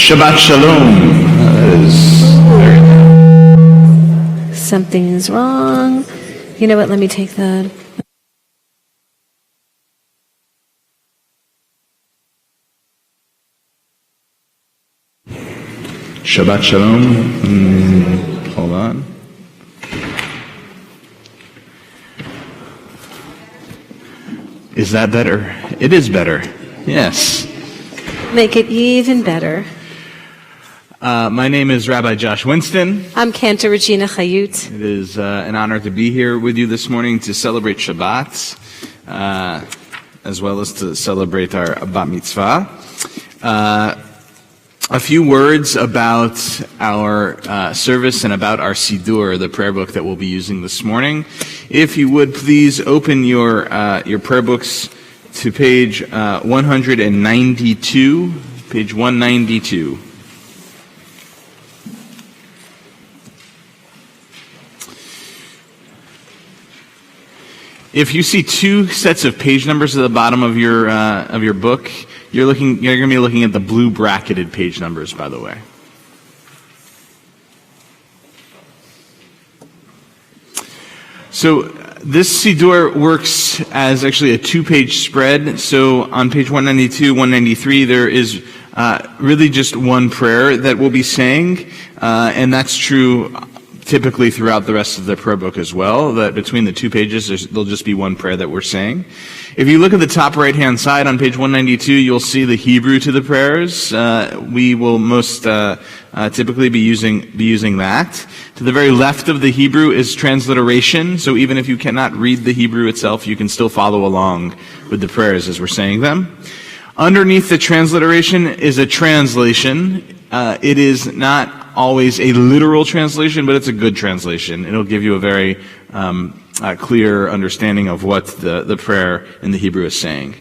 Shabbat Shalom. That is very good. Something is wrong. You know what? Let me take that. Shabbat Shalom. Hold on. Is that better? It is better. Yes. Make it even better. My name is Rabbi Josh Winston. I'm Cantor Regina Chayut. It is an honor to be here with you this morning to celebrate Shabbat, as well as to celebrate our Bat Mitzvah. A few words about our service and about our Siddur, the prayer book that we'll be using this morning. If you would please open your prayer books to page 192, page 192. If you see two sets of page numbers at the bottom of your book, you're going to be looking at the blue bracketed page numbers, by the way. So this Siddur works as actually a two-page spread. So on page 192, 193, there is really just one prayer that we'll be saying, and that's true typically throughout the rest of the prayer book as well, that between the two pages, there'll just be one prayer that we're saying. If you look at the top right-hand side on page 192, you'll see the Hebrew to the prayers. We will most typically be using that. To the very left of the Hebrew is transliteration, so even if you cannot read the Hebrew itself, you can still follow along with the prayers as we're saying them. Underneath the transliteration is a translation. It is not always a literal translation, but it's a good translation. It'll give you a very clear understanding of what the prayer in the Hebrew is saying.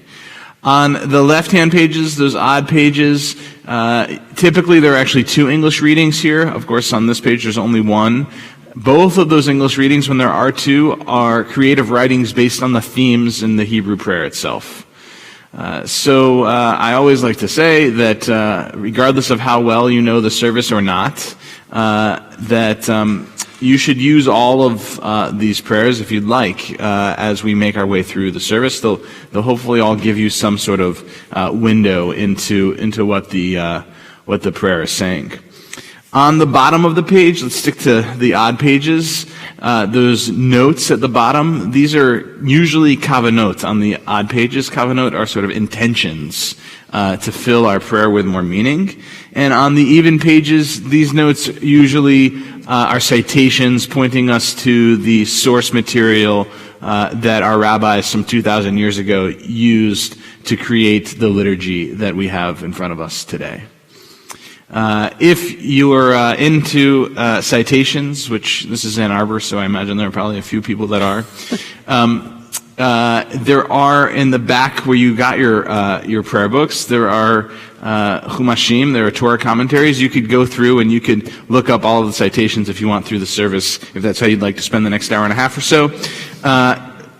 On the left-hand pages, those odd pages, typically there are actually two English readings here. Of course, on this page there's only one. Both of those English readings, when there are two, are creative writings based on the themes in the Hebrew prayer itself. So I always like to say that regardless of how well you know the service or not, that you should use all of these prayers if you'd like as we make our way through the service. They'll hopefully all give you some sort of window into what the prayer is saying. On the bottom of the page, let's stick to the odd pages. Those notes at the bottom, these are usually kavanot. On the odd pages, kavanot are sort of intentions to fill our prayer with more meaning. And on the even pages, these notes usually are citations pointing us to the source material that our rabbis some 2,000 years ago used to create the liturgy that we have in front of us today. If you are into citations, which this is Ann Arbor, so I imagine there are probably a few people that are, there are in the back where you got your prayer books, there are chumashim, there are Torah commentaries. You could go through and you could look up all of the citations if you want through the service, if that's how you'd like to spend the next hour and a half or so.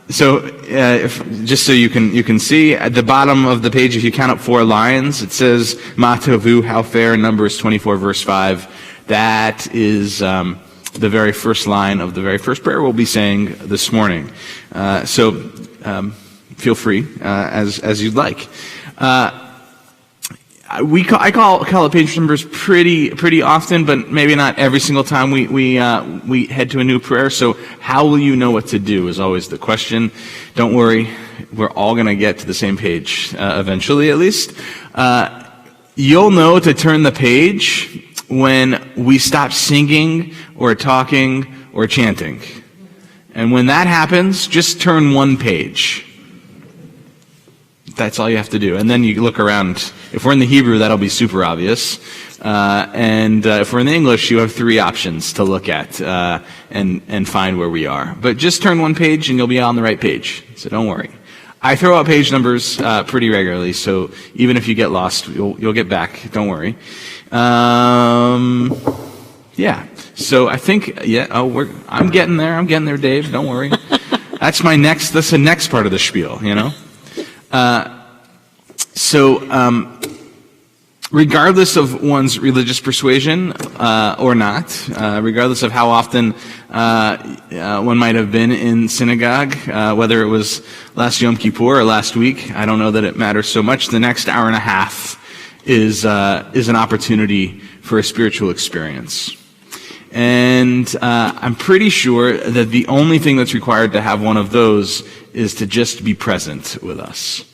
Just so you can see, at the bottom of the page, if you count up 4 lines, it says, Ma tovu, how fair, Numbers 24, verse 5. That is the very first line of the very first prayer we'll be saying this morning. Feel free, as you'd like. I call it page numbers pretty often, but maybe not every single time we head to a new prayer. So how will you know what to do is always the question. Don't worry, we're all going to get to the same page eventually, at least. You'll know to turn the page when we stop singing or talking or chanting. And when that happens, just turn one page. That's all you have to do. And then you look around. If we're in the Hebrew, that'll be super obvious. And if we're in the English, you have 3 options to look at and find where we are. But just turn one page and you'll be on the right page. So don't worry. I throw out page numbers pretty regularly, so even if you get lost, you'll get back. Don't worry. Yeah. So I think, I'm getting there. I'm getting there, Dave. Don't worry. That's the next part of the spiel, you know? regardless of one's religious persuasion or not, regardless of how often one might have been in synagogue, whether it was last Yom Kippur or last week, I don't know that it matters so much. The next hour and a half is an opportunity for a spiritual experience. And I'm pretty sure that the only thing that's required to have one of those is to just be present with us.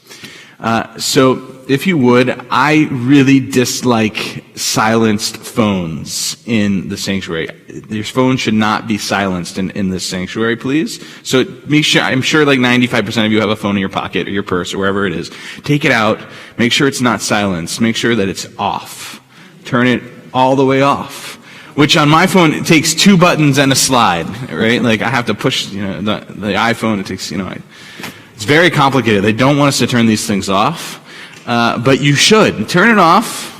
So if you would, I really dislike silenced phones in the sanctuary. Your phone should not be silenced in this sanctuary, please. So I'm sure like 95% of you have a phone in your pocket or your purse or wherever it is. Take it out. Make sure it's not silenced. Make sure that it's off. Turn it all the way off. Which on my phone, it takes 2 buttons and a slide, right? Like I have to push, the iPhone, it takes, it's very complicated. They don't want us to turn these things off. But you should. Turn it off.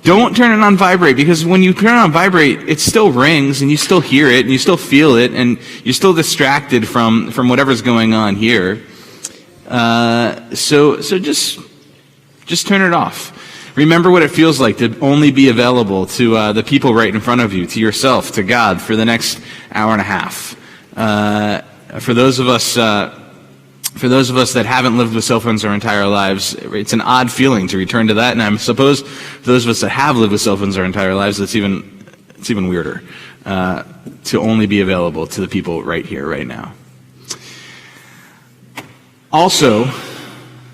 Don't turn it on vibrate, because when you turn it on vibrate, it still rings and you still hear it and you still feel it and you're still distracted from whatever's going on here. So just turn it off. Remember what it feels like to only be available to the people right in front of you, to yourself, to God for the next hour and a half. For those of us that haven't lived with cell phones our entire lives, it's an odd feeling to return to that. And I suppose for those of us that have lived with cell phones our entire lives, it's even weirder to only be available to the people right here, right now. Also,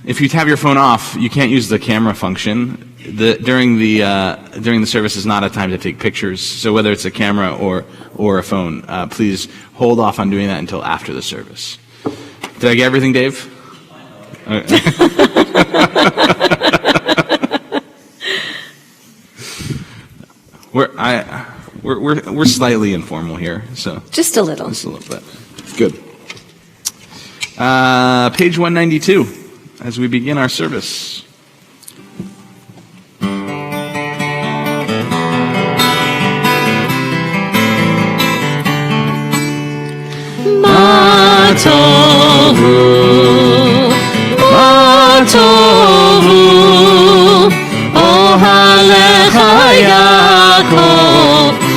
if you have your phone off, you can't use the camera function. During the service is not a time to take pictures. So whether it's a camera or a phone, please hold off on doing that until after the service. Did I get everything, Dave? We're slightly informal here, so Just a little. just a little bit. Good. Page 192, as we begin our service.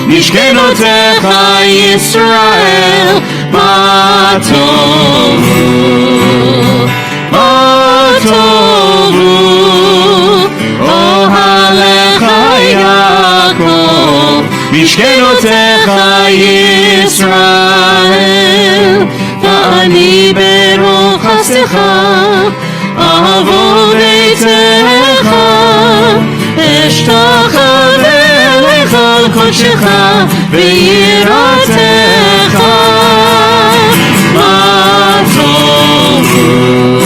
משכנותיך ישראל, מה טובו, מה טובו, אוהליך יעקב, משכנותיך ישראל, ואני ברוך חסדך, אבוא ביתך, אשתחווה על קודשך ויראתך, מה טובו,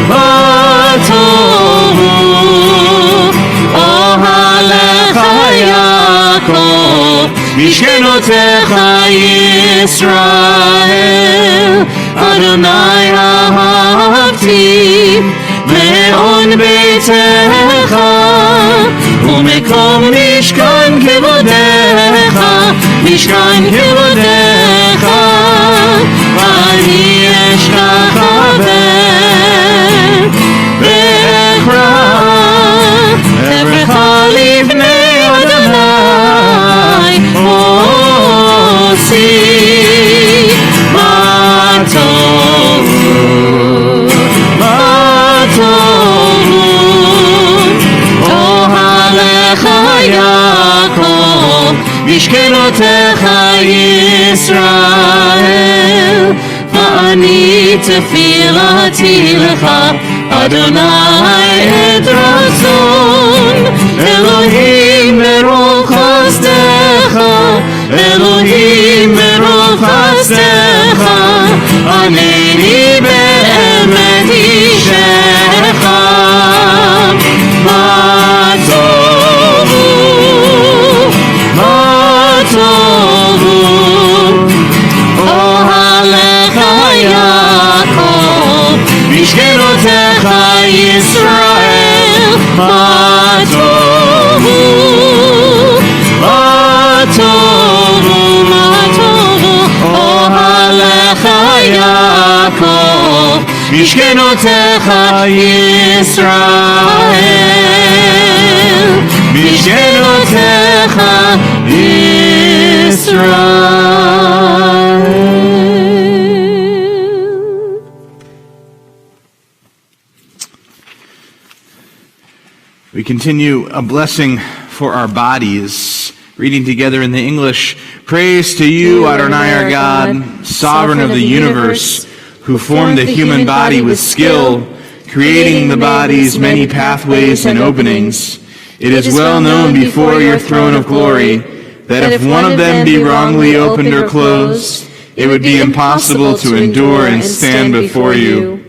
מה טובו, אוהליך יעקב, משכנותיך ישראל, אדוני אהבתי מעון ביתך, ומקום משכן כבודך, משכן כבודך, ואני אשתחווה ואקרא עברך לפני אדוני עושי, מה טובו, מה טובו, אוהליך יעקב, משכנותיך ישראל, ואני תפילתי לך, אדוני את רצון, אלוהים ברוך חסדך, אלוהים ברוך חסדך, ענני באמת אישך, מה טובו, מה טובו, אוהליך יעקב, משכנותיך ישראל, מה טובו, מה טובו, מה טובו, אוהליך יעקב, משכנותיך ישראל. משכנותיך ישראל. We continue a blessing for our bodies, reading together in the English. Praise to you, Adonai our God, sovereign of the universe, who formed the human body with skill, creating the body's many pathways and openings. It is well known before your throne of glory that if one of them be wrongly opened or closed, it would be impossible to endure and stand before you.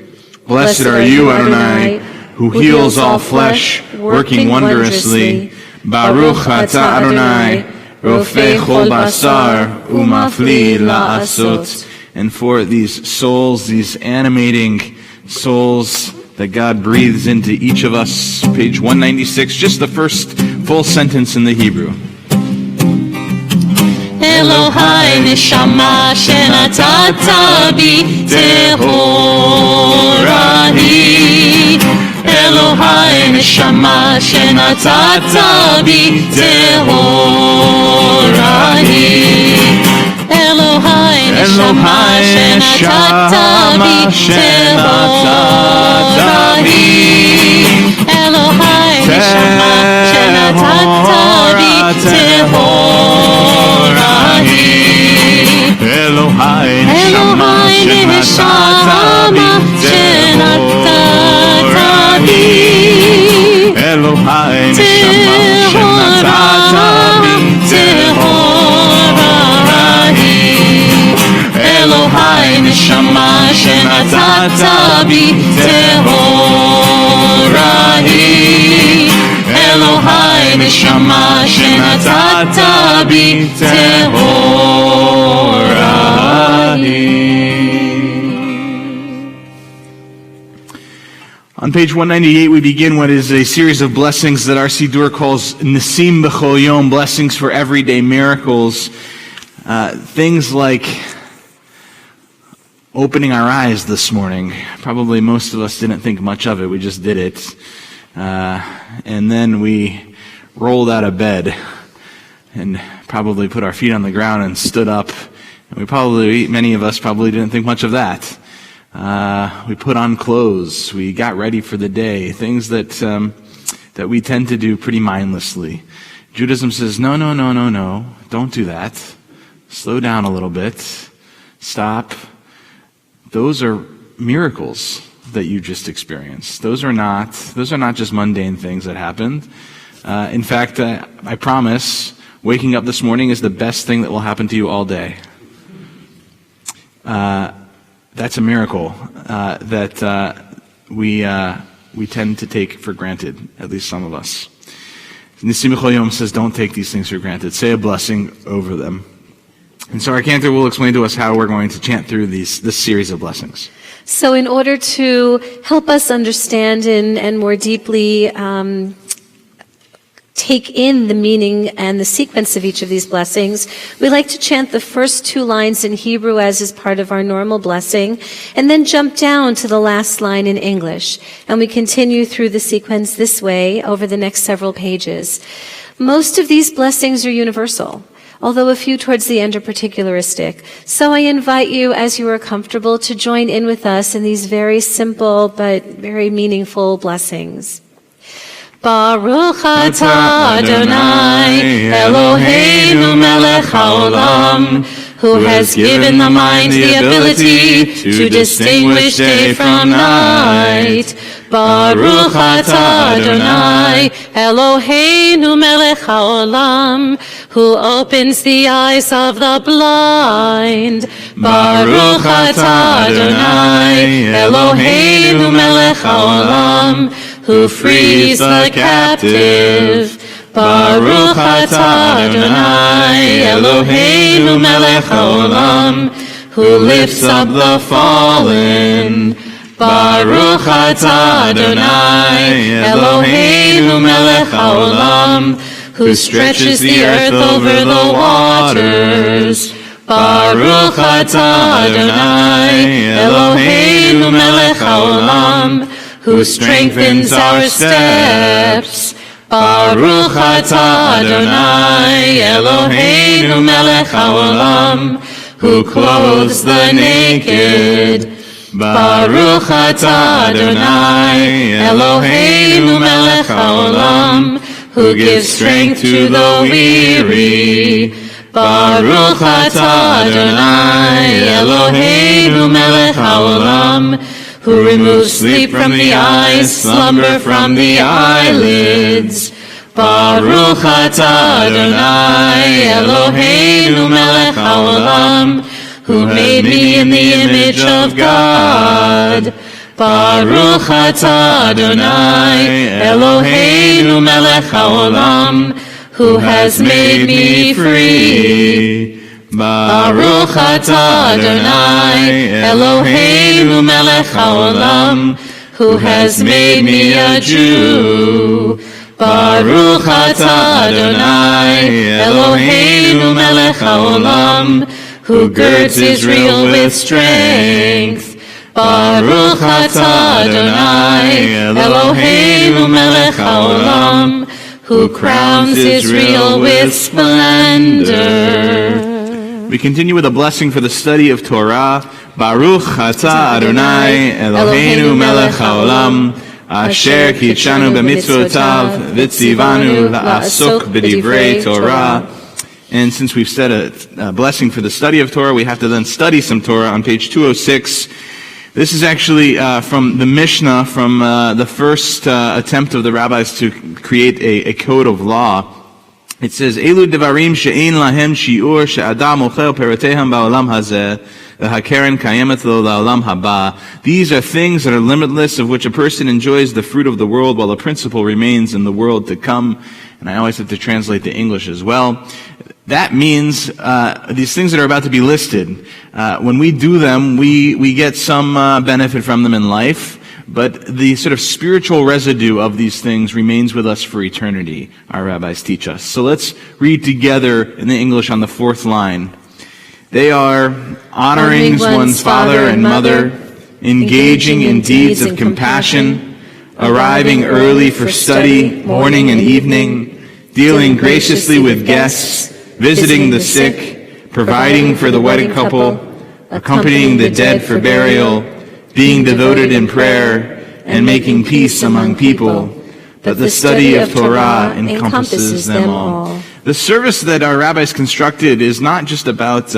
Blessed are you, Adonai, who heals all flesh, working wondrously. Baruch atah Adonai, rofei chol basar, umafli la'asot. And for these souls, these animating souls that God breathes into each of us, page 196, just the first full sentence in the Hebrew. Elohai neshama shenatata bi tehorani. Elohai neshama shenatata bi tehorani. Elohai neshama shenatata bi tehorani. Elohai neshama shenatata bi tehorani. Elohai neshama shenatata bi Elohai neshama shenatata bi tehorani. Elohai neshama shenatata bi tehorani. Elohai neshama shenatata bi tehorani. On page 198, we begin what is a series of blessings that our Siddur calls Nisim B'chol Yom, blessings for everyday miracles. Things like opening our eyes this morning. Probably most of us didn't think much of it. We just did it. And then we rolled out of bed and probably put our feet on the ground and stood up. And many of us probably didn't think much of that. We put on clothes. We got ready for the day. Things that we tend to do pretty mindlessly. Judaism says, no. Don't do that. Slow down a little bit. Stop. Those are miracles that you just experienced. Those are not just mundane things that happened. In fact, I promise, waking up this morning is the best thing that will happen to you all day. That's a miracle that we tend to take for granted, at least some of us. Nisim B'chol Yom says, don't take these things for granted. Say a blessing over them. And so our cantor will explain to us how we're going to chant through this series of blessings. So in order to help us understand and more deeply take in the meaning and the sequence of each of these blessings, we like to chant the first two lines in Hebrew as is part of our normal blessing, and then jump down to the last line in English. And we continue through the sequence this way over the next several pages. Most of these blessings are universal, although a few towards the end are particularistic. So I invite you, as you are comfortable, to join in with us in these very simple but very meaningful blessings. Baruch atah Adonai, Eloheinu melech haolam, who has given the mind the ability to distinguish day from night. Baruch atah Adonai, Eloheinu melech haolam, who opens the eyes of the blind. Baruch atah Adonai, Eloheinu melech haolam, who frees the captive. Baruch atah Adonai, Eloheinu melech haolam, who lifts up the fallen. Baruch atah Adonai, Eloheinu melech haolam, who stretches the earth over the waters. Baruch atah Adonai, Eloheinu melech haolam, who strengthens our steps. Baruch atah Adonai Eloheinu melech haolam, who clothes the naked. Baruch atah Adonai Eloheinu melech haolam, who gives strength to the weary. Baruch atah Adonai Eloheinu melech haolam, who removes sleep from the eyes, slumber from the eyelids. Baruch atah Adonai Eloheinu melech haolam, who made me in the image of God. Baruch atah Adonai Eloheinu melech haolam, who has made me free. Baruch atah Adonai Eloheinu melech haolam, who has made me a Jew. Baruch atah Adonai Eloheinu melech haolam, who girds Israel with strength. Baruch atah Adonai Eloheinu melech haolam, who crowns Israel with splendor. We continue with a blessing for the study of Torah. Baruch atah Adonai Eloheinu melech haolam, asher kitshanu b'mitzvotav v'tzivanu la'asok b'divrei Torah. And since we've said a blessing for the study of Torah, we have to then study some Torah on page 206. This is actually from the Mishnah, from the first attempt of the rabbis to create a code of law. It says, Elu devarim she'ein lahem shi'ur she'adam ochel perotehem ba'olam hazeh v'hakeren kayemet lo la'olam haba. These are things that are limitless, of which a person enjoys the fruit of the world while the principle remains in the world to come. And I always have to translate the English as well. That means these things that are about to be listed, when we do them, we get some benefit from them in life, but the sort of spiritual residue of these things remains with us for eternity, our rabbis teach us. So let's read together in the English on the fourth line. They are honoring one's father and mother, engaging in deeds of compassion, arriving early for study, morning and evening, dealing graciously with guests, visiting the sick, providing for the wedded couple, accompanying the dead for burial, being devoted in prayer, and making peace among people. But the study of Torah encompasses them all. The service that our rabbis constructed is not just about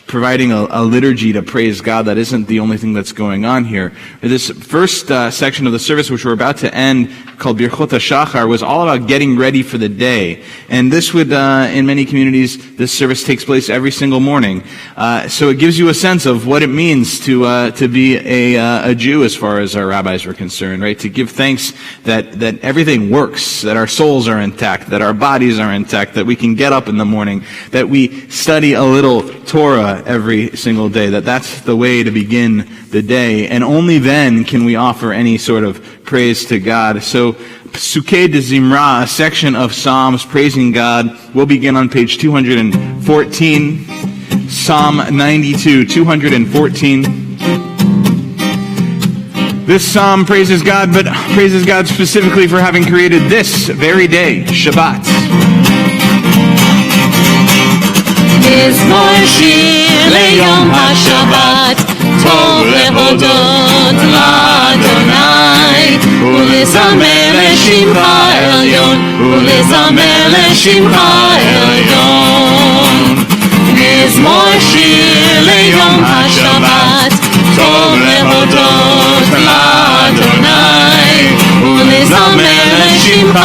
providing a liturgy to praise God. That isn't the only thing that's going on here. This first section of the service, which we're about to end, called Birchot HaShachar, was all about getting ready for the day. And this would, in many communities, this service takes place every single morning. So it gives you a sense of what it means to be a Jew as far as our rabbis are concerned, right? To give thanks that everything works, that our souls are intact, that our bodies are intact, that we can get up in the morning, that we study a little Torah every single day, that's the way to begin the day. And only then can we offer any sort of praise to God. So, Psukei de Zimra, a section of Psalms praising God, will begin on page 214. Psalm 92, 214. This psalm praises God, but praises God specifically for having created this very day, Shabbat. מזמור שיר ליום השבת, טוב להודות לאדוני, ולזמר לשמך עליון, ולזמר לשמך עליון. מזמור שיר ליום השבת, טוב להודות לאדוני, ולזמר לשמך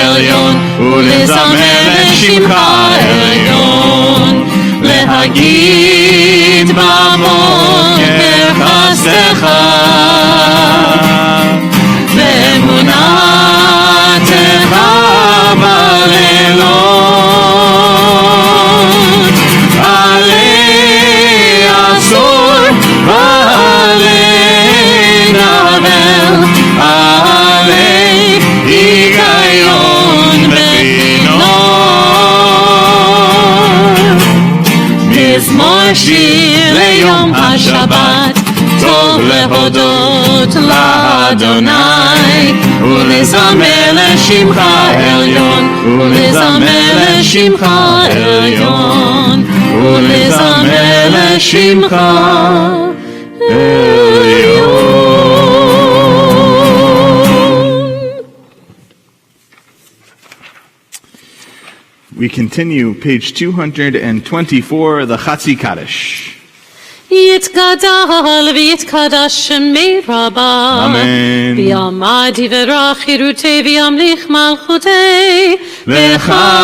עליון, ולזמר לשמך עליון. להגיד בבוקר חסדך, ואמונתך בלילות, עלי עשור ועלי נבל, עלי היגיון בחינות. מזמור שיר ליום השבת, טוב להודות לאדוני ולזמר לשמך עליון ולזמר לשמך עליון ולזמר לשמך עליון. We continue, page 224, the Chatzi Kaddish. יתגדל ויתקדש שמי רבה אמן. ויעמד יברח חירותי וימליך מלכותי וחייכון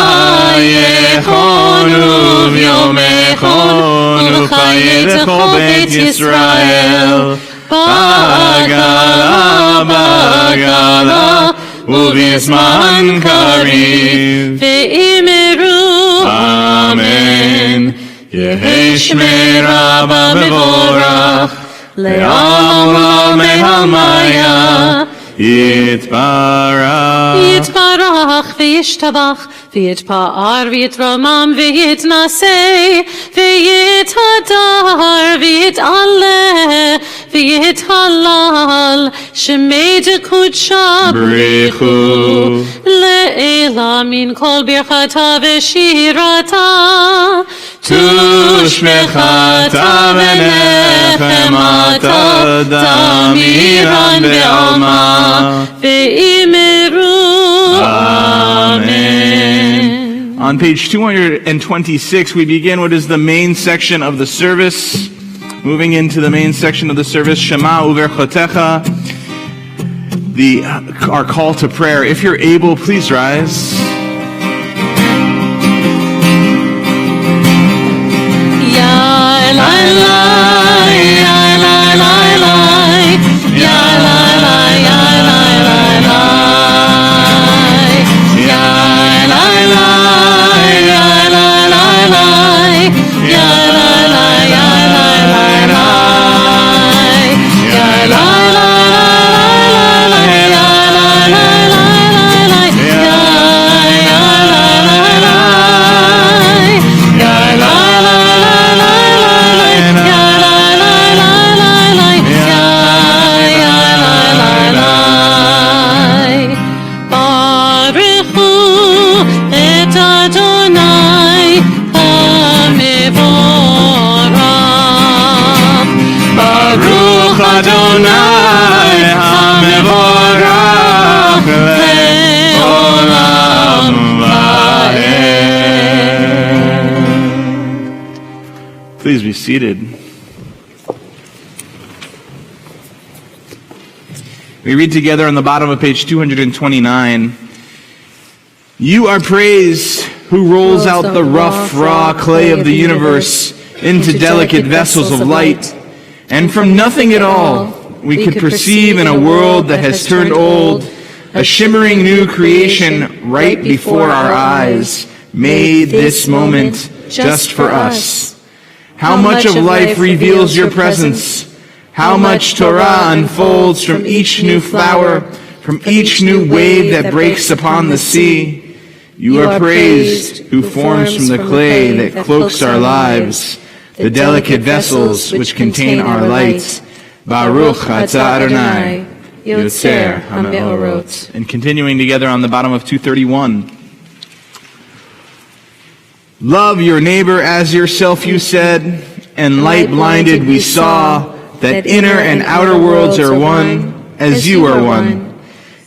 וביומכון וחיי לכל בית ישראל בגלה בגלה ובזמן קריב ואמרו אמן. יהי שמי רבה מבורך לעולם מהלמיה יתברך יתברך וישתבח ויתפאר ויתרומם ויתנשא ויתהדר ויתעלה ויתהלל שמי דקודשה בריחו לעילה מן כל ברכתה ושירתה תושמחתה ונחמתה תמירן בעלמה ואמרו אמן. On page 226, we begin what is the main section of the service. Moving into the main section of the service, Shema uverchotecha, our call to prayer. If you're able, please rise. Please be seated. We read together on the bottom of page 229. You are praised who rolls out the rough, raw clay of the universe into delicate vessels of light. And from nothing at all, we could perceive in a world that has turned old, a shimmering new creation right before our eyes, made this moment just for us. How much of life reveals your presence? How much Torah unfolds from each new flower, from each new wave that breaks upon the sea? You are praised, who forms from the clay that cloaks our lives, the delicate vessels which contain our light. Baruch atah Adonai, Yotzer HaMeorot. And continuing together on the bottom of 231. Love your neighbor as yourself, you said, and light blinded we saw that inner and outer worlds are one, as you are one.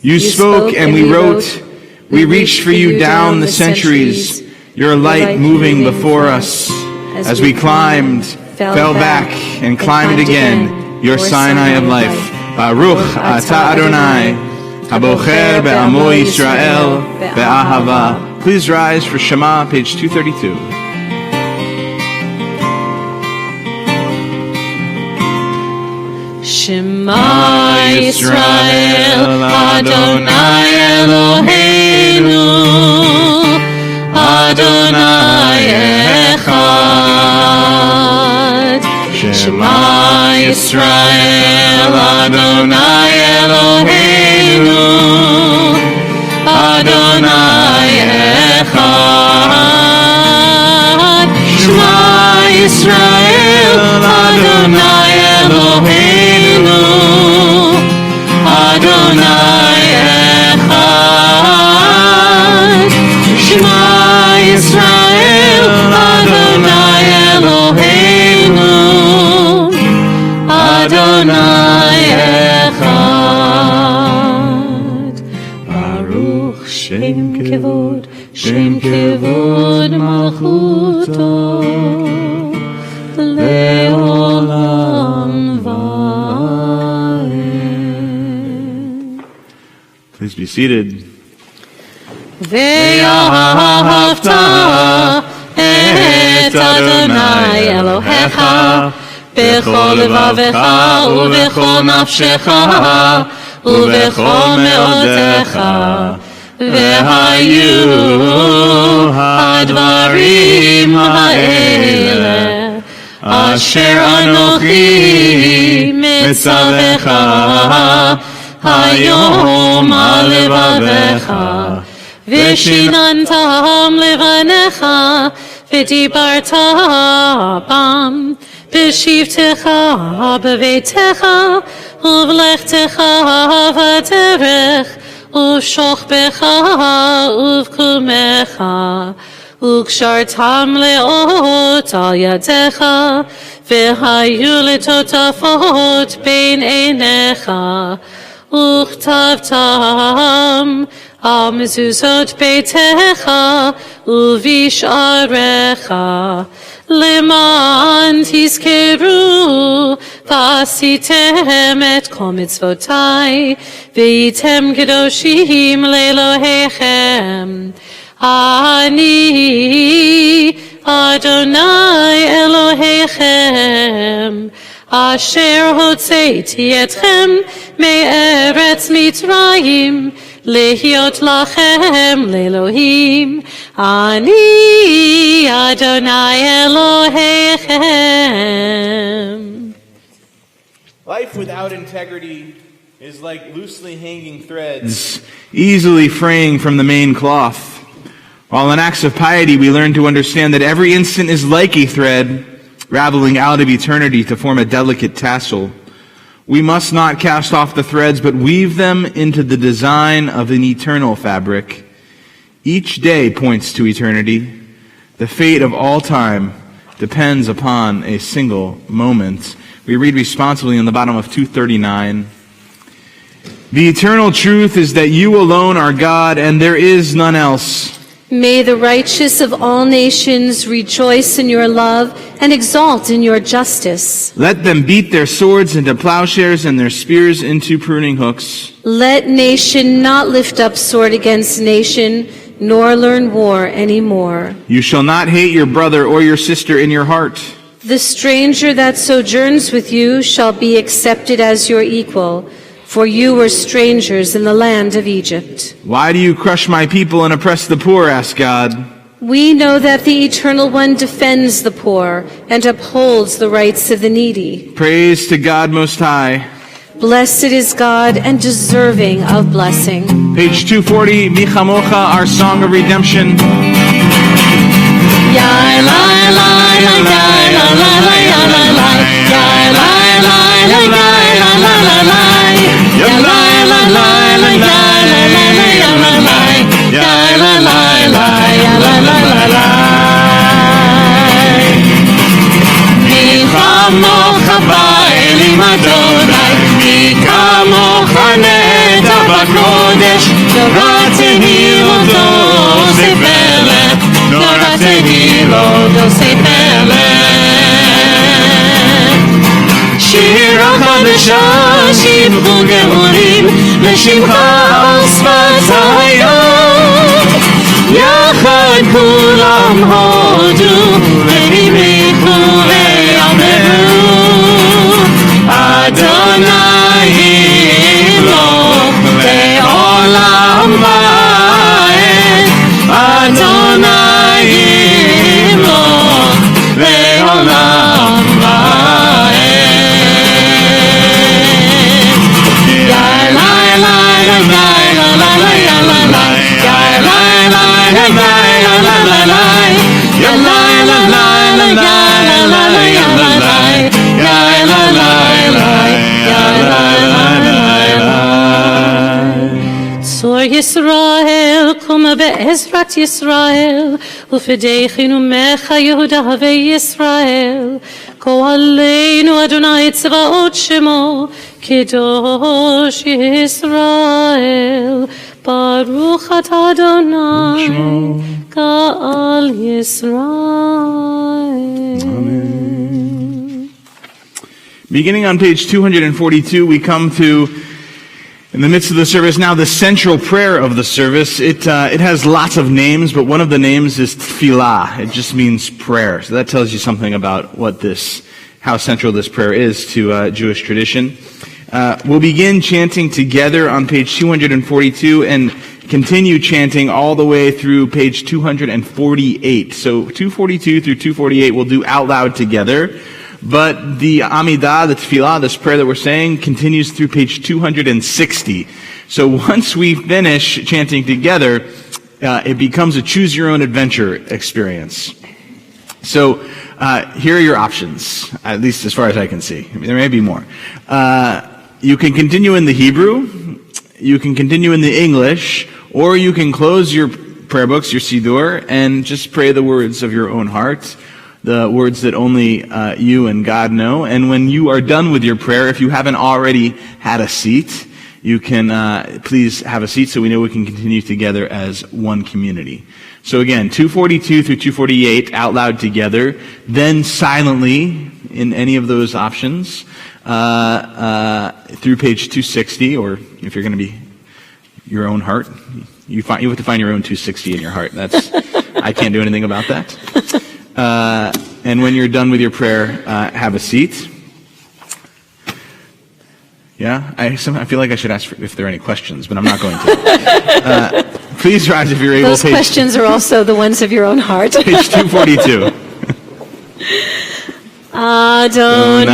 You spoke and we wrote, we reached for you down the centuries, your light moving before us. As we climbed, fell back, and climbed again, your Sinai of life. Baruch atah Adonai, habocher be'amo Yisrael be'ahava. Please rise for Shema, page 232. Shema Yisrael, Adonai Eloheinu, Adonai Echad. Shema Yisrael, Adonai Eloheinu, Adonai Echad. Shema Yisrael, Adonai Eloheinu, seated. ואהבת את אדוני אלוהיך בכל לבבך ובכל נפשך ובכל מאודך והיו הדברים האלה אשר אנוכי מצווך היום על לבבך ושיננתם לבניך ודיברת בם בשבתך בביתך ובלכתך בדרך ובשוכבך ובקומך וקשרתם לאות על ידיך והיו לטוטפות בין עיניך וכתבתם על מזוזות ביתך ובשעריך למען תזכרו ועשיתם את כל מצוותי והייתם קדושים לאלוהיכם אני אדוני אלוהיכם אשר הוצאתי אתכם מארץ מצרים להיות לכם לאלוהים אני אדוני אלוהיכם. Life without integrity is like loosely hanging threads, easily fraying from the main cloth. While in acts of piety we learn to understand that every instant is like a thread, raveling out of eternity to form a delicate tassel. We must not cast off the threads, but weave them into the design of an eternal fabric. Each day points to eternity. The fate of all time depends upon a single moment. We read responsibly on the bottom of 239. The eternal truth is that you alone are God, and there is none else. May the righteous of all nations rejoice in your love and exalt in your justice. Let them beat their swords into plowshares and their spears into pruning hooks. Let nation not lift up sword against nation, nor learn war anymore. You shall not hate your brother or your sister in your heart. The stranger that sojourns with you shall be accepted as your equal, for you were strangers in the land of Egypt. Why do you crush my people and oppress the poor, asked God. We know that the Eternal One defends the poor and upholds the rights of the needy. Praise to God Most High. Blessed is God and deserving of blessing. Page 240, Mi Chamocha, our song of redemption. מי כמוך באלים אדוני, מי כמוך נטע בקודש, נורא תהילו דוסי פלא, נורא תהילו דוסי פלא. שירה חדשה שיבחו גאונים, לשמך שפת היום. יחד כולם הודו, ונימחו ויאמרו, אדוני ימלוך לעולם ועד, אדוני ימלוך לעולם ועד. צור ישראל, קומה בעזרת ישראל, ופדייכנו ממך יהודה וישראל. גואלנו אדוני צבאות שמו, קדוש ישראל. ברוך אתה אדוני, גאל ישראל. Beginning on page 242, we come to In the midst of the service now, the central prayer of the service, it has lots of names, but one of the names is tefillah. It just means prayer. So that tells you something about how central this prayer is to Jewish tradition. We'll begin chanting together on page 242 and continue chanting all the way through page 248. So 242 through 248 we'll do out loud together. But the Amidah, the Tefillah, this prayer that we're saying, continues through page 260. So once we finish chanting together, it becomes a choose-your-own-adventure experience. So here are your options, at least as far as I can see. I mean, there may be more. You can continue in the Hebrew, you can continue in the English, or you can close your prayer books, your Siddur, and just pray the words of your own heart, the words that only you and God know. And when you are done with your prayer, if you haven't already had a seat, you can please have a seat so we know we can continue together as one community. So again, 242 through 248 out loud together, then silently in any of those options through page 260, or if you're going to be your own heart, you have to find your own 260 in your heart. I can't do anything about that. And when you're done with your prayer, have a seat. Yeah, I feel like I should ask if there are any questions, but I'm not going to. Please rise if you're able. Those questions are also the ones of your own heart. Page 242. Adonai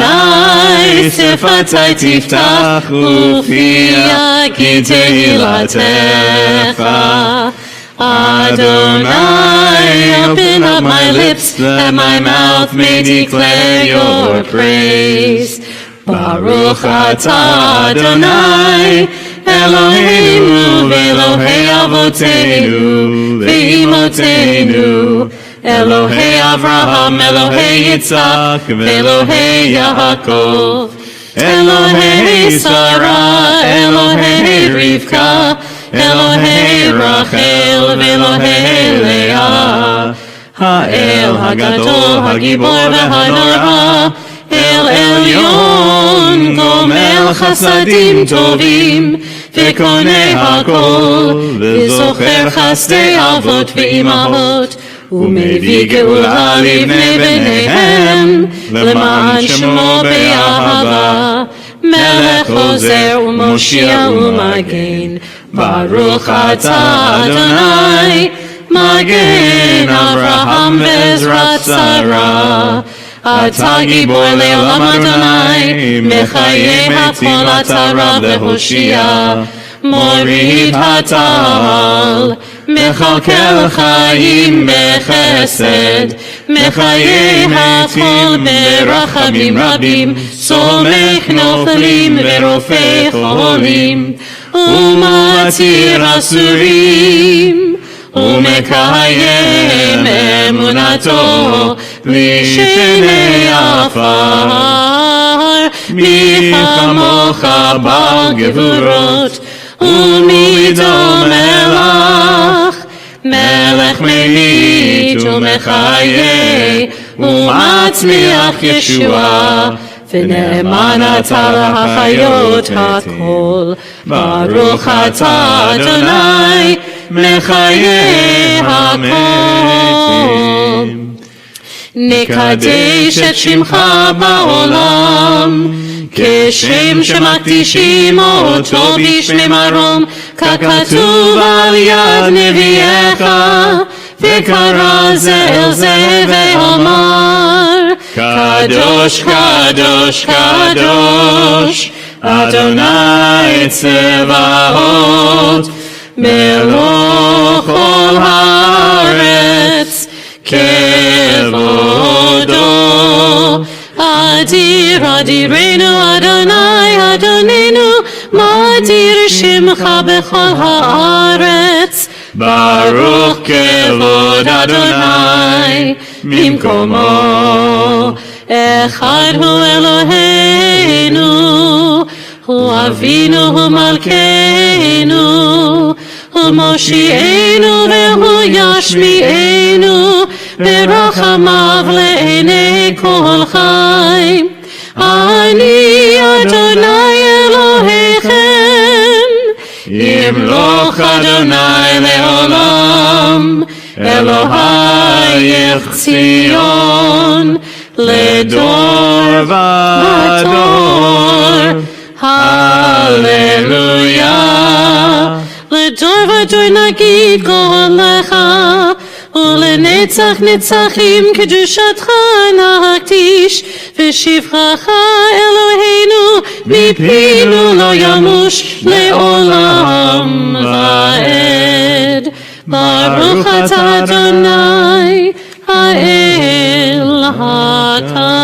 sefatai tiftach ufia ki tehilatecha. Adonai, open up my lips, that my mouth may declare your praise. Baruch atah Adonai, Eloheinu ve'Elohei avoteinu ve'imotenu, Elohei Avraham, Elohei Yitzhak, ve'Elohei Yaakov, Elohei Sarah, Elohei Rivka, Elohei Rachel ve'Elohei Leah, Ha'el Hagadol Hagibor ve'Hanora, El Elyon Gomel Chasadim Tovim ve'Konei Hakol ve'Zocher Chasdei Avot ve'Imahot ומביא גאולה לבני בניהם למען שמו באהבה מלך עוזר ומושיע ומגן ברוך אתה אדוני מגן אברהם ועזרת שרה אתה גיבור לעולם אדוני מחיה הכל אתה רב והושיע מוריד הטל מחלקל חיים בחסד מחיה הכל ברחמים רבים סומך נופלים ורופא חולים ומתיר אסורים ומקיים אמונתו לשני עפר מי כמוך בעל גבורות ומי דומה לך מלך ממית ומחיה ומצליח ישועה ונאמן אתה להחיות הכל ברוך אתה אדוני מחיה המתים נקדש את שמך בעולם כשם שמקדישים אותו בשמי מרום ככתוב על יד נביאך וקרא זה אל זה ואמר קדוש קדוש קדוש אדוני צבאות מלוך כל הארץ כבודו אדיר אדירנו אדוני אדוננו מאדיר שמך בכל הארץ ברוך כבוד אדוני ממקומו אחד הוא אלוהינו הוא אבינו הוא מלכנו הוא מושיענו והוא ישמיענו ברחמיו לעיני כל חי אני אדוני אלוהיכם ימלוך אדוני לעולם, אלוהייך ציון, לדור ודור, הללויה. לדור ודור נגיד גואלך, ולנצח נצחים קדושתך נקדיש, ושבחך אלוהינו מפינו לא ימוש לעולם ועד. ברוך אתה אדוני האל הקדוש.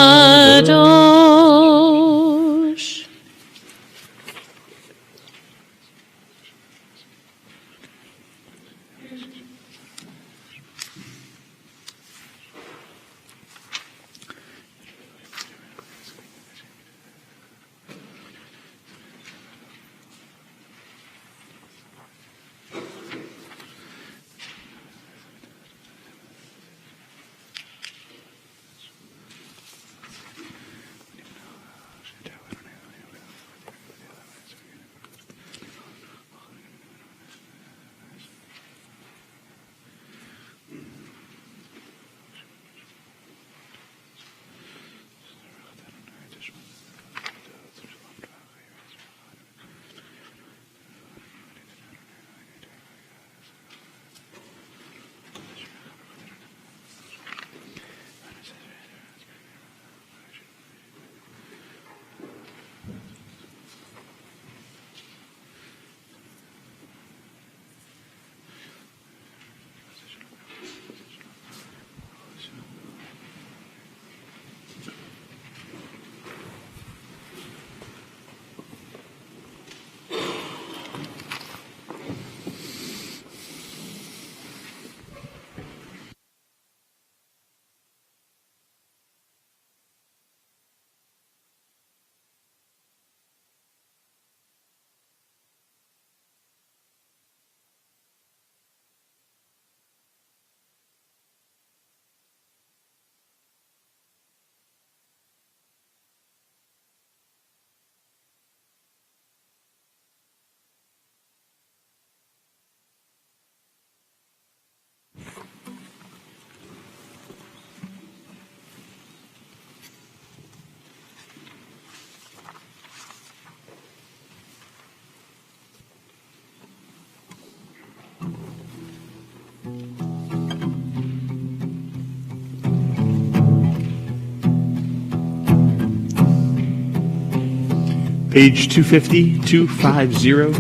Page 250, 250.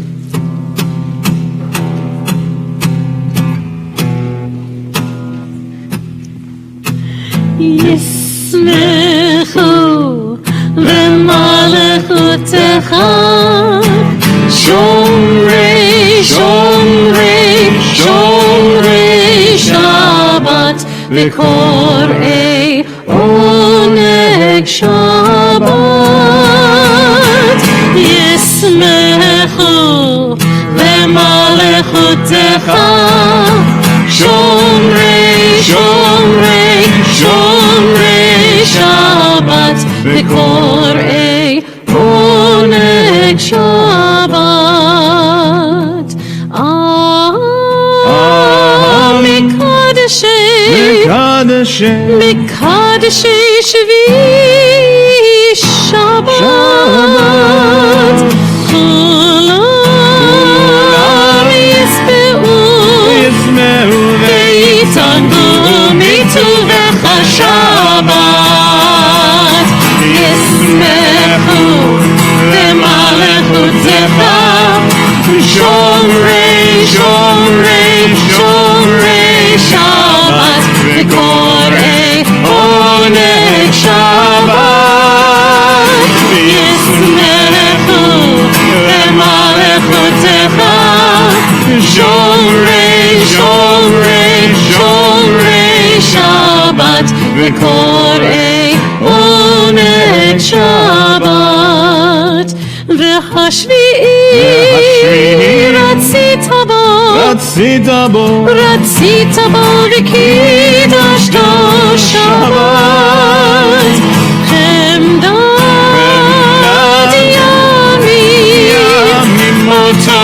ישמחו במלכותך שומרי שומרי שומרי שבת וקוראי עונג שבת ישמחו במלכותך שומרי שומרי שומרי שבת וקוראי עונג שבת מקדשי שבי שבת כולם ישמעו ויתענגו מטובך שבת ישמחו במלכותך שומרי שומרי שומרי שבת וקוראי עונג שבת ישמחו במלכותך שומרי שומרי שומרי שבת וקוראי עונג שבת והשביעי רצית בו וקידשתו שבת חמדת ימים אותו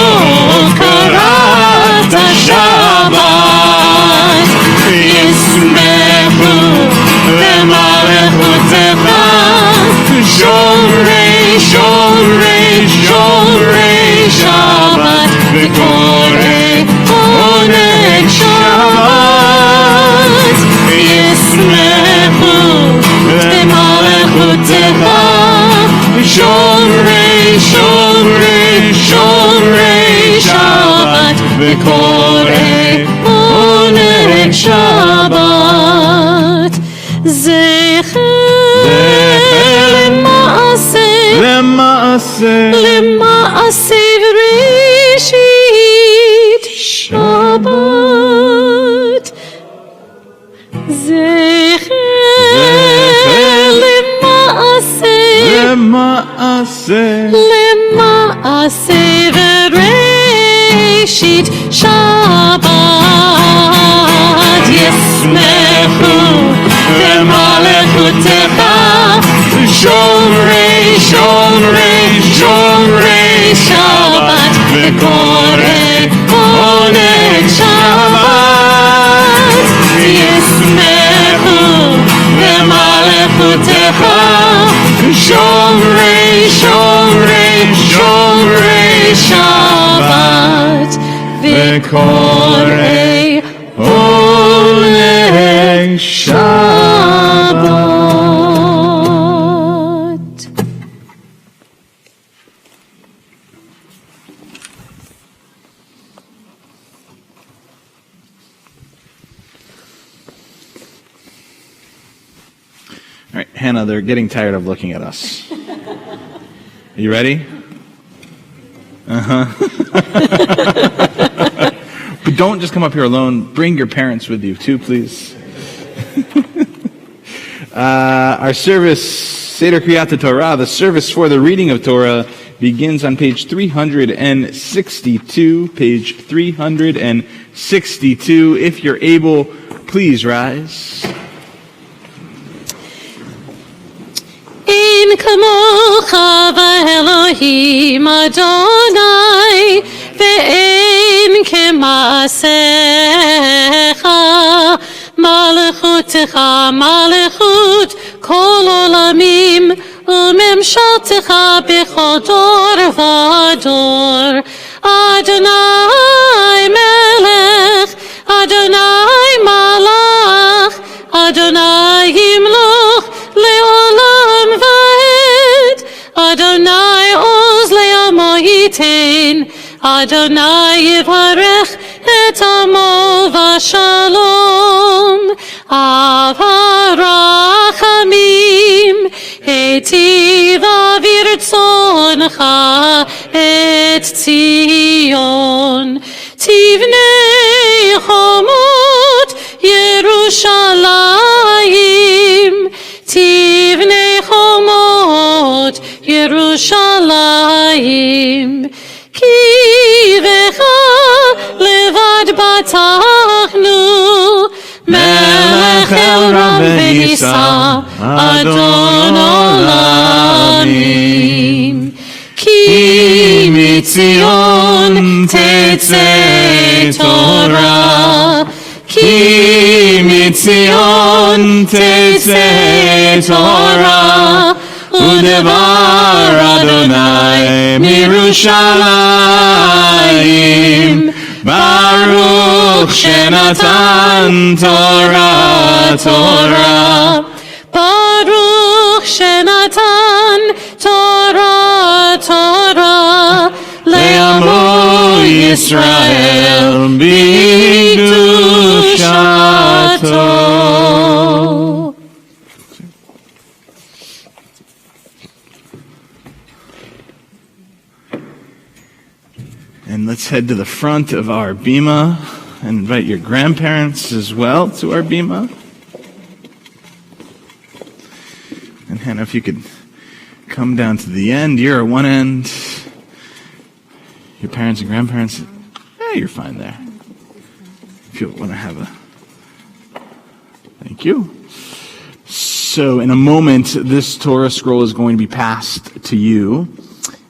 וקורא עונג שבת. זכר למעשה בראשית שבת. זכר למעשה בראשית שבת. ישמחו במלכותך שומרי שבת וקורא עונג שבת. ישמחו במלכותך שומרי שבת וקורא עונג שבת. All right, Hannah, they're getting tired of looking at us. Are you ready? But don't just come up here alone. Bring your parents with you too, please. Our service, Seder Kriyat Torah, the service for the reading of Torah, begins on page 362. Page 362. If you're able, please rise. אין כמוך באלוהים אדוני, ואין כמעשיך. מלכותך מלכות כל עולמים, וממשלתך בכל דור ודור. אדוני מלך, אדוני מלך, אדוני ימלוך לעולם ועד. אדוני עוז לעמו ייתן, אדוני יברך את עמו בשלום. אב הרחמים, היטיב ברצונך את ציון. תבנה חומות ירושלים, תבנה חומות ירושלים. כי בך לבד בטחנו, מלך אל רם ונישא, אדון עולמים. כי מציון תצא תורה, כי מציון תצא תורה, ודבר אדוני מירושלים. ברוך שנתן תורה תורה, ברוך שנתן תורה תורה, לעמו ישראל בקדושתו. And let's head to the front of our bima and invite your grandparents as well to our bima. And Hannah, if you could come down to the end. You're at one end. Your parents and grandparents, you're fine there. If you want to have a... Thank you. So in a moment, this Torah scroll is going to be passed to you.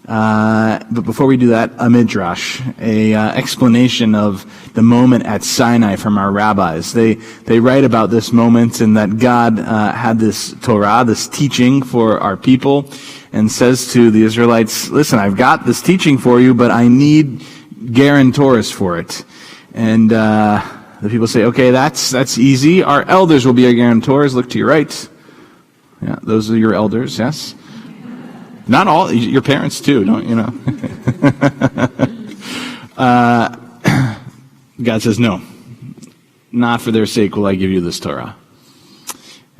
But before we do that, a midrash, a explanation of the moment at Sinai from our rabbis. They write about this moment and that God had this Torah, this teaching for our people, and says to the Israelites, listen, I've got this teaching for you, but I need guarantors for it. And the people say, okay, that's easy. Our elders will be our guarantors. Look to your right. Yeah, those are your elders, yes? Not all, your parents too, don't you know? God says, no, not for their sake will I give you this Torah.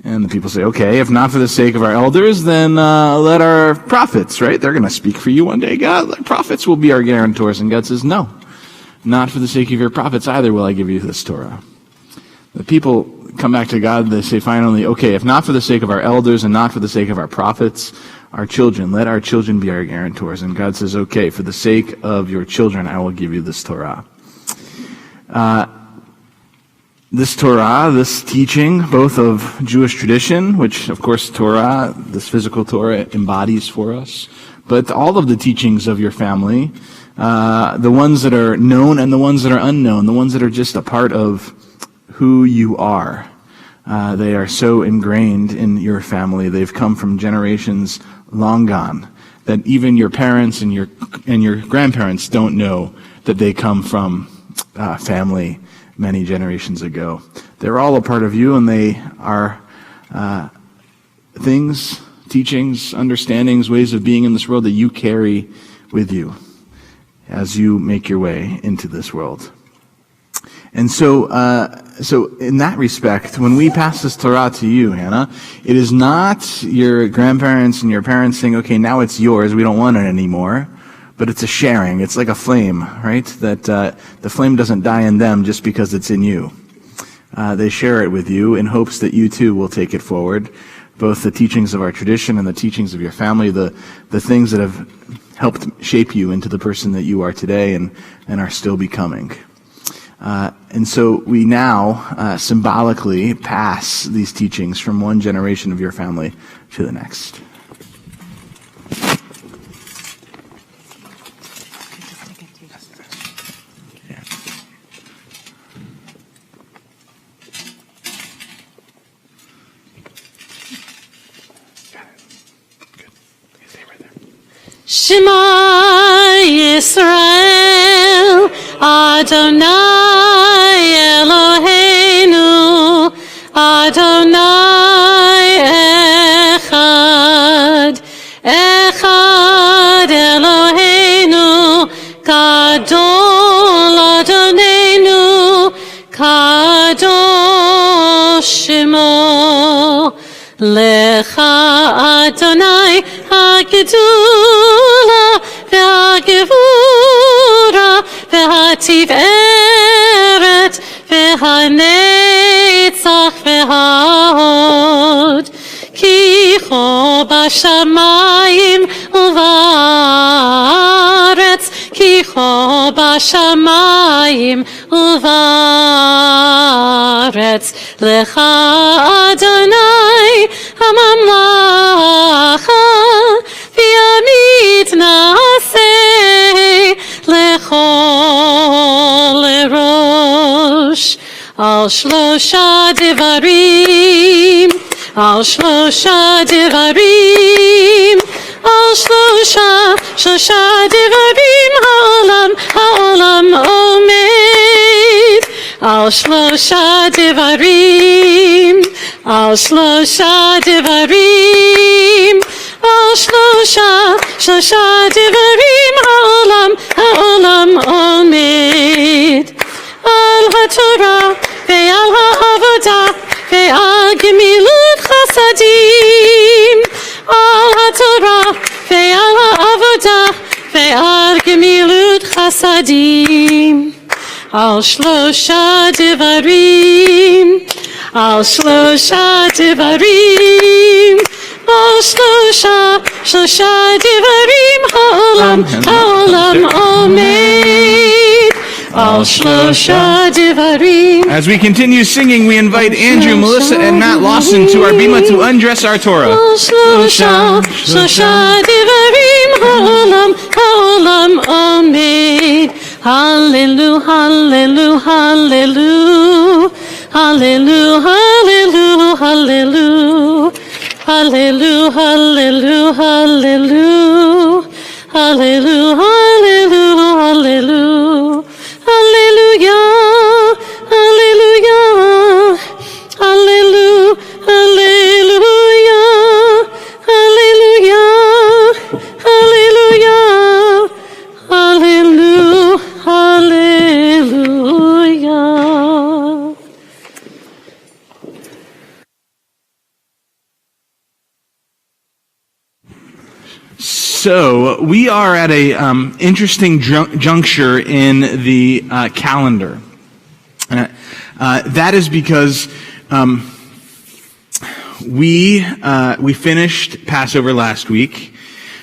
And the people say, okay, if not for the sake of our elders, then let our prophets, right? They're going to speak for you one day, God. Let prophets will be our guarantors. And God says, no, not for the sake of your prophets either will I give you this Torah. The people come back to God, they say finally, okay, if not for the sake of our elders and not for the sake of our prophets, our children, let our children be our guarantors. And God says, okay, for the sake of your children, I will give you this Torah. This Torah, this teaching, both of Jewish tradition, which of course Torah, this physical Torah embodies for us, but all of the teachings of your family, the ones that are known and the ones that are unknown, the ones that are just a part of who you are. They are so ingrained in your family. They've come from generations long gone that even your parents and your grandparents don't know that they come from family many generations ago. They're all a part of you, and they are things, teachings, understandings, ways of being in this world that you carry with you as you make your way into this world. And so in that respect, when we pass this Torah to you, Hannah, it is not your grandparents and your parents saying, okay, now it's yours, we don't want it anymore. But it's a sharing. It's like a flame, right? That the flame doesn't die in them just because it's in you. They share it with you in hopes that you too will take it forward. Both the teachings of our tradition and the teachings of your family, the things that have helped shape you into the person that you are today and are still becoming. And so we now symbolically pass these teachings from one generation of your family to the next. Shema Yisrael, Adonai Eloheinu, Adonai Echad, Echad Eloheinu, Gadol Adonenu, Kadosh Shemo, Lecha Adonai HaGedula והגבורה והתפארת והנצח וההוד כי כה בשמיים ובארץ כי כה בשמיים ובארץ לך אדוני הממלכה וימית נעשה לכל ראש על שלושה דברים על שלושה דברים על שלושה דברים העולם עומד על שלושה דברים על שלושה דברים על שלושה דברים העולם עומד על התורה ועל העבודה ועל גמילות חסדים על התורה ועל העבודה ועל גמילות חסדים על שלושה דברים על שלושה דברים על שלושה דברים העולם עומד על שלושה דברים. As we continue singing, we invite Andrew, Melissa, and Matt Lawson to our bima to undress our Torah. על שלושה דברים העולם עומד. הללו, הללו, הללו, הללו, הללו, הללו. Hallelujah, hallelujah, hallelujah, hallelujah, hallelujah, hallelujah, hallelujah, hallelujah, hallelujah, hallelujah, hallelujah, hallelujah, hallelujah. So we are at a interesting juncture in the calendar. That is because we finished Passover last week,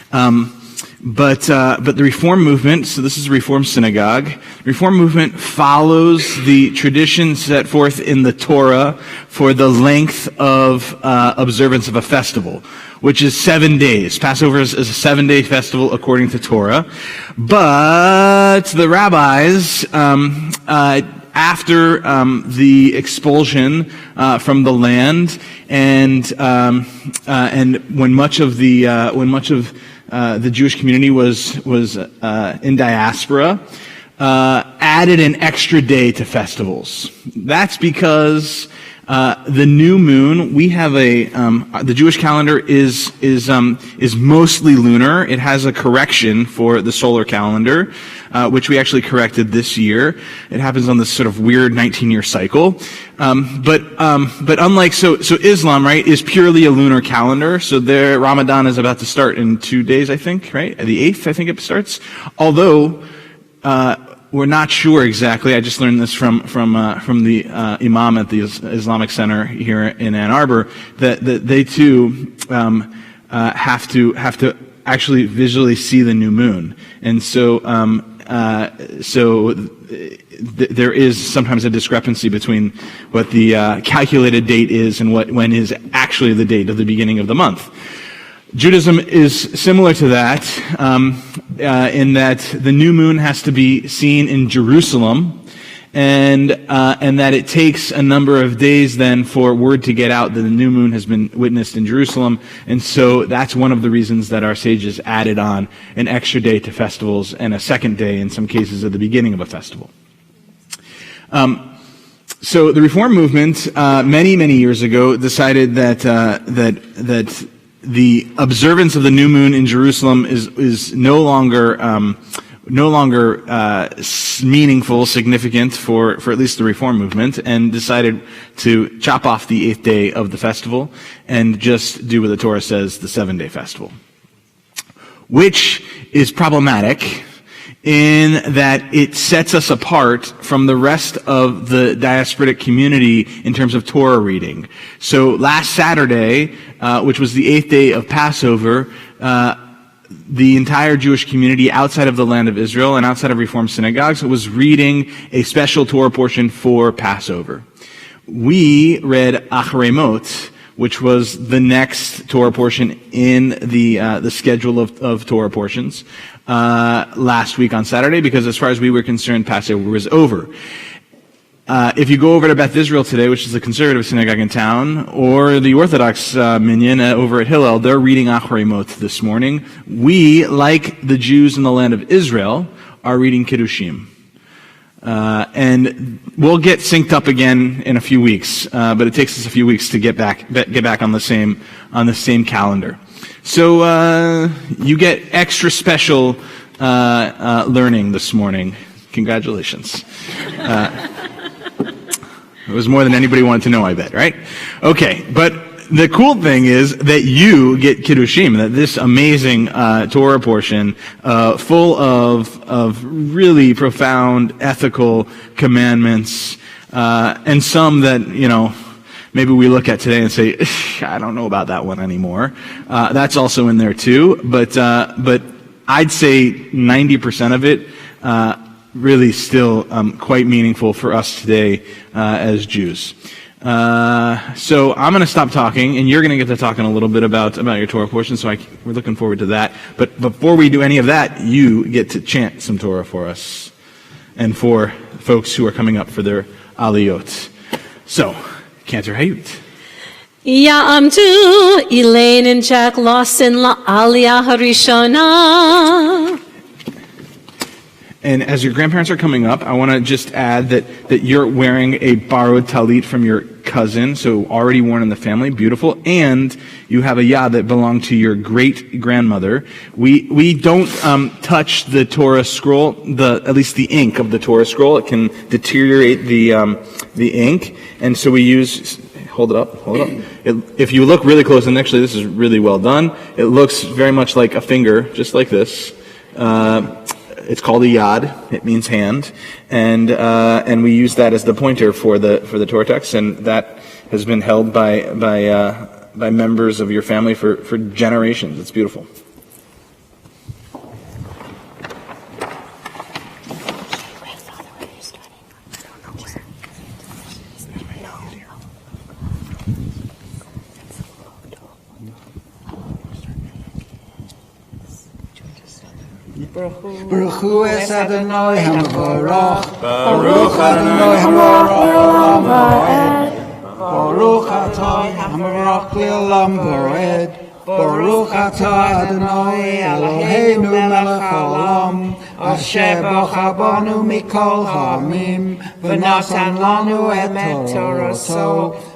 but the Reform movement. So this is a Reform synagogue. The Reform movement follows the tradition set forth in the Torah for the length of observance of a festival, which is 7 days. Passover is a 7-day festival according to Torah. But the rabbis, after the expulsion from the land, and when much of the Jewish community was in diaspora, added an extra day to festivals. That's because the new moon, we have the Jewish calendar is mostly lunar. It has a correction for the solar calendar, which we actually corrected this year. It happens on this sort of weird 19-year cycle. But unlike, so Islam, right, is purely a lunar calendar. So their Ramadan is about to start in 2 days, I think, right? The 8th, I think it starts. Although, we're not sure exactly. I just learned this from the imam at the Islamic Center here in Ann Arbor that they too have to actually visually see the new moon, and so there is sometimes a discrepancy between what the calculated date is and when is actually the date of the beginning of the month. Judaism is similar to that, in that the new moon has to be seen in Jerusalem, and that it takes a number of days then for word to get out that the new moon has been witnessed in Jerusalem, and so that's one of the reasons that our sages added on an extra day to festivals and a second day in some cases at the beginning of a festival. So the Reform movement, many years ago, decided that the observance of the new moon in Jerusalem is no longer meaningful, significant for at least the Reform movement, and decided to chop off the 8th day of the festival and just do what the Torah says, the 7-day festival, which is problematic in that it sets us apart from the rest of the diasporic community in terms of Torah reading. So last Saturday, which was the 8th day of Passover, the entire Jewish community outside of the land of Israel and outside of Reform synagogues was reading a special Torah portion for Passover. We read Acharei Mot, which was the next Torah portion in the schedule of Torah portions, last week on Saturday, because as far as we were concerned, Passover was over. If you go over to Beth Israel today, which is the conservative synagogue in town, or the Orthodox minyan over at Hillel, they're reading Acharei Mot this morning. We, like the Jews in the land of Israel, are reading Kiddushim. And we'll get synced up again in a few weeks, but it takes us a few weeks to get back on the same calendar. So you get extra special learning this morning. Congratulations. It was more than anybody wanted to know, I bet, right? Okay, but the cool thing is that you get Kiddushim, that this amazing Torah portion full of really profound ethical commandments, and some that, maybe we look at today and say, I don't know about that one anymore. That's also in there too, but I'd say 90% of it really still quite meaningful for us today as Jews. So I'm going to stop talking, and you're going to get to talking a little bit about your Torah portion, so we're looking forward to that. But before we do any of that, you get to chant some Torah for us and for folks who are coming up for their aliyot. So, Cantor Hayut. Ya'amdu Elaine and Jack Lawson la'aliyah harishona. And as your grandparents are coming up, I want to just add that you're wearing a borrowed talit from your cousin, so already worn in the family, beautiful, and you have a yad that belonged to your great-grandmother. We don't touch the Torah scroll, at least the ink of the Torah scroll. It can deteriorate the ink, and so we use hold it up. If you look really close, and actually this is really well done, it looks very much like a finger, just like this. It's called a yad. It means hand, and we use that as the pointer for the Torah text, and that has been held by members of your family for generations. It's beautiful. Baruch Hu es Adonai HaMevorach. Baruch Adonai HaMevorach Moed. Baruch Atah HaMevorach Le'olam Moed. Baruch Atah Adonai Eloheinu Melech Haolam, Asher Bocha Banu Mikol Ha'amim, V'natan Lanu et Torato.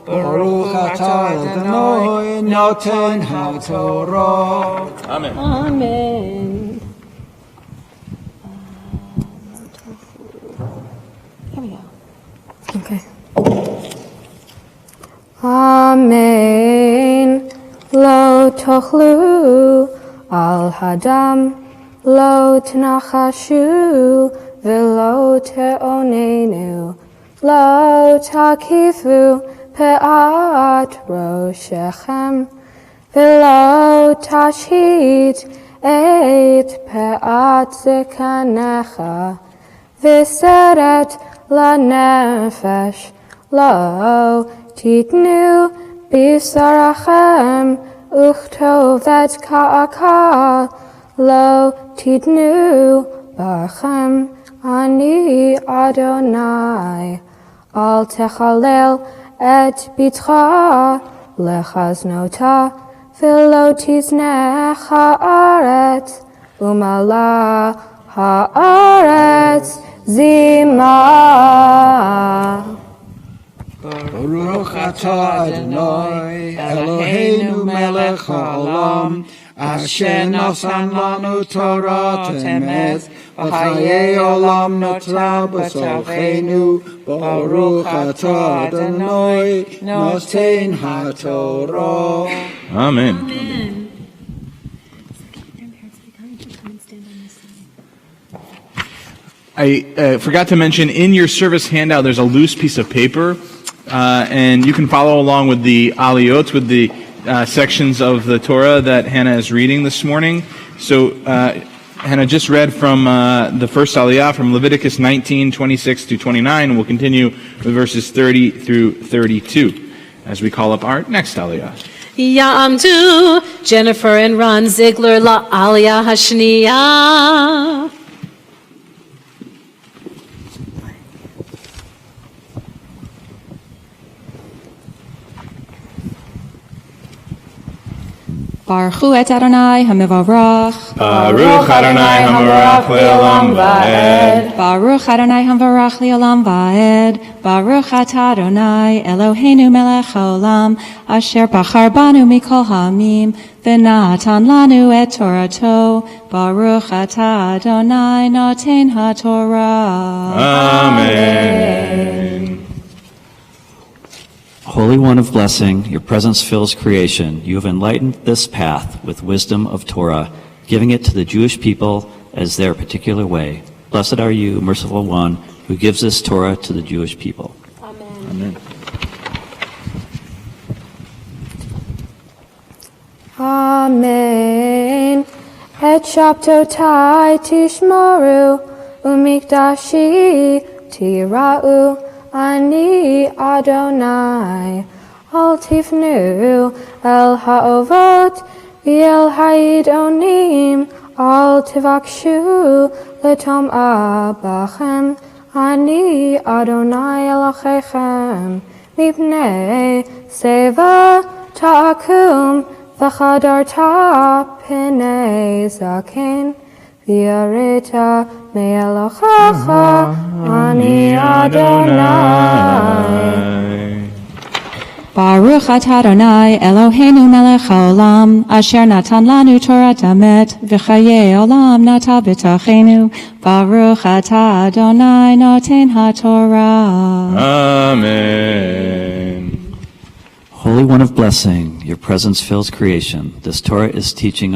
Baruch Atah Adonai Noten HaTorah. Amen. Amen. Here we go. Okay. Amen. Lo tochlu al hadam, lo tnachashu, velo teonenu, lo takifu pe'at roshechem, velo tashit et pe'at zekanecha, viseret la nefesh, lo titnu Bisarachem uchtovet ka'aka lo tidnu barchem ani Adonai al techalel et bitcha lechaznota velo tizneh haaretz umala haaretz zima. Baruch Atah Adonai Eloheinu Melech Haolam, Asher nosan lanu Torah Emet, v'chayei olam notra b'tzorchenu. Baruch Atah Adonai Noten HaTorah. Amen. I forgot to mention, in your service handout, there's a loose piece of paper, and you can follow along with the aliyot, with the sections of the Torah that Hannah is reading this morning. So Hannah just read from the first aliyah, from Leviticus 19:26 to 29, and we'll continue with verses 30 through 32 as we call up our next aliyah. Ya'amdu, Jennifer and Ron Ziegler, La Aliyah Hashniya. Baruch Hu et Adonai HaMevorach. Baruch Adonai HaMevorach Le'olam Va'ed. Baruch Adonai HaMevorach Le'olam Va'ed. Baruch Atah Adonai Eloheinu Melech Haolam, Asher Bachar Banu Mikol Ha'amim, V'natan Lanu et Torato. Baruch Atah Adonai Noten HaTorah. Amen. Holy One of blessing, your presence fills creation. You have enlightened this path with wisdom of Torah, giving it to the Jewish people as their particular way. Blessed are you, merciful One, who gives this Torah to the Jewish people. Amen. Amen. Et shabtotai tishmoru, umikdashi tira'u. Ani Adonai, al tifnu el ha'ovot, v'el ha'idonim, al tivakshu letom abachem. Ani Adonai Elohechem, mipnei seva ta'akum, v'chadarta p'nei zaken. V'yareta me'elochecha, ani Adonai. Baruch Atah Adonai Eloheinu Melech Haolam, Asher Natan Lanu Torah Emet, V'chayei Olam Nata B'tachenu. Baruch Atah Adonai Noten HaTorah. Amen. Holy One of blessing, your presence fills creation. This Torah is a teaching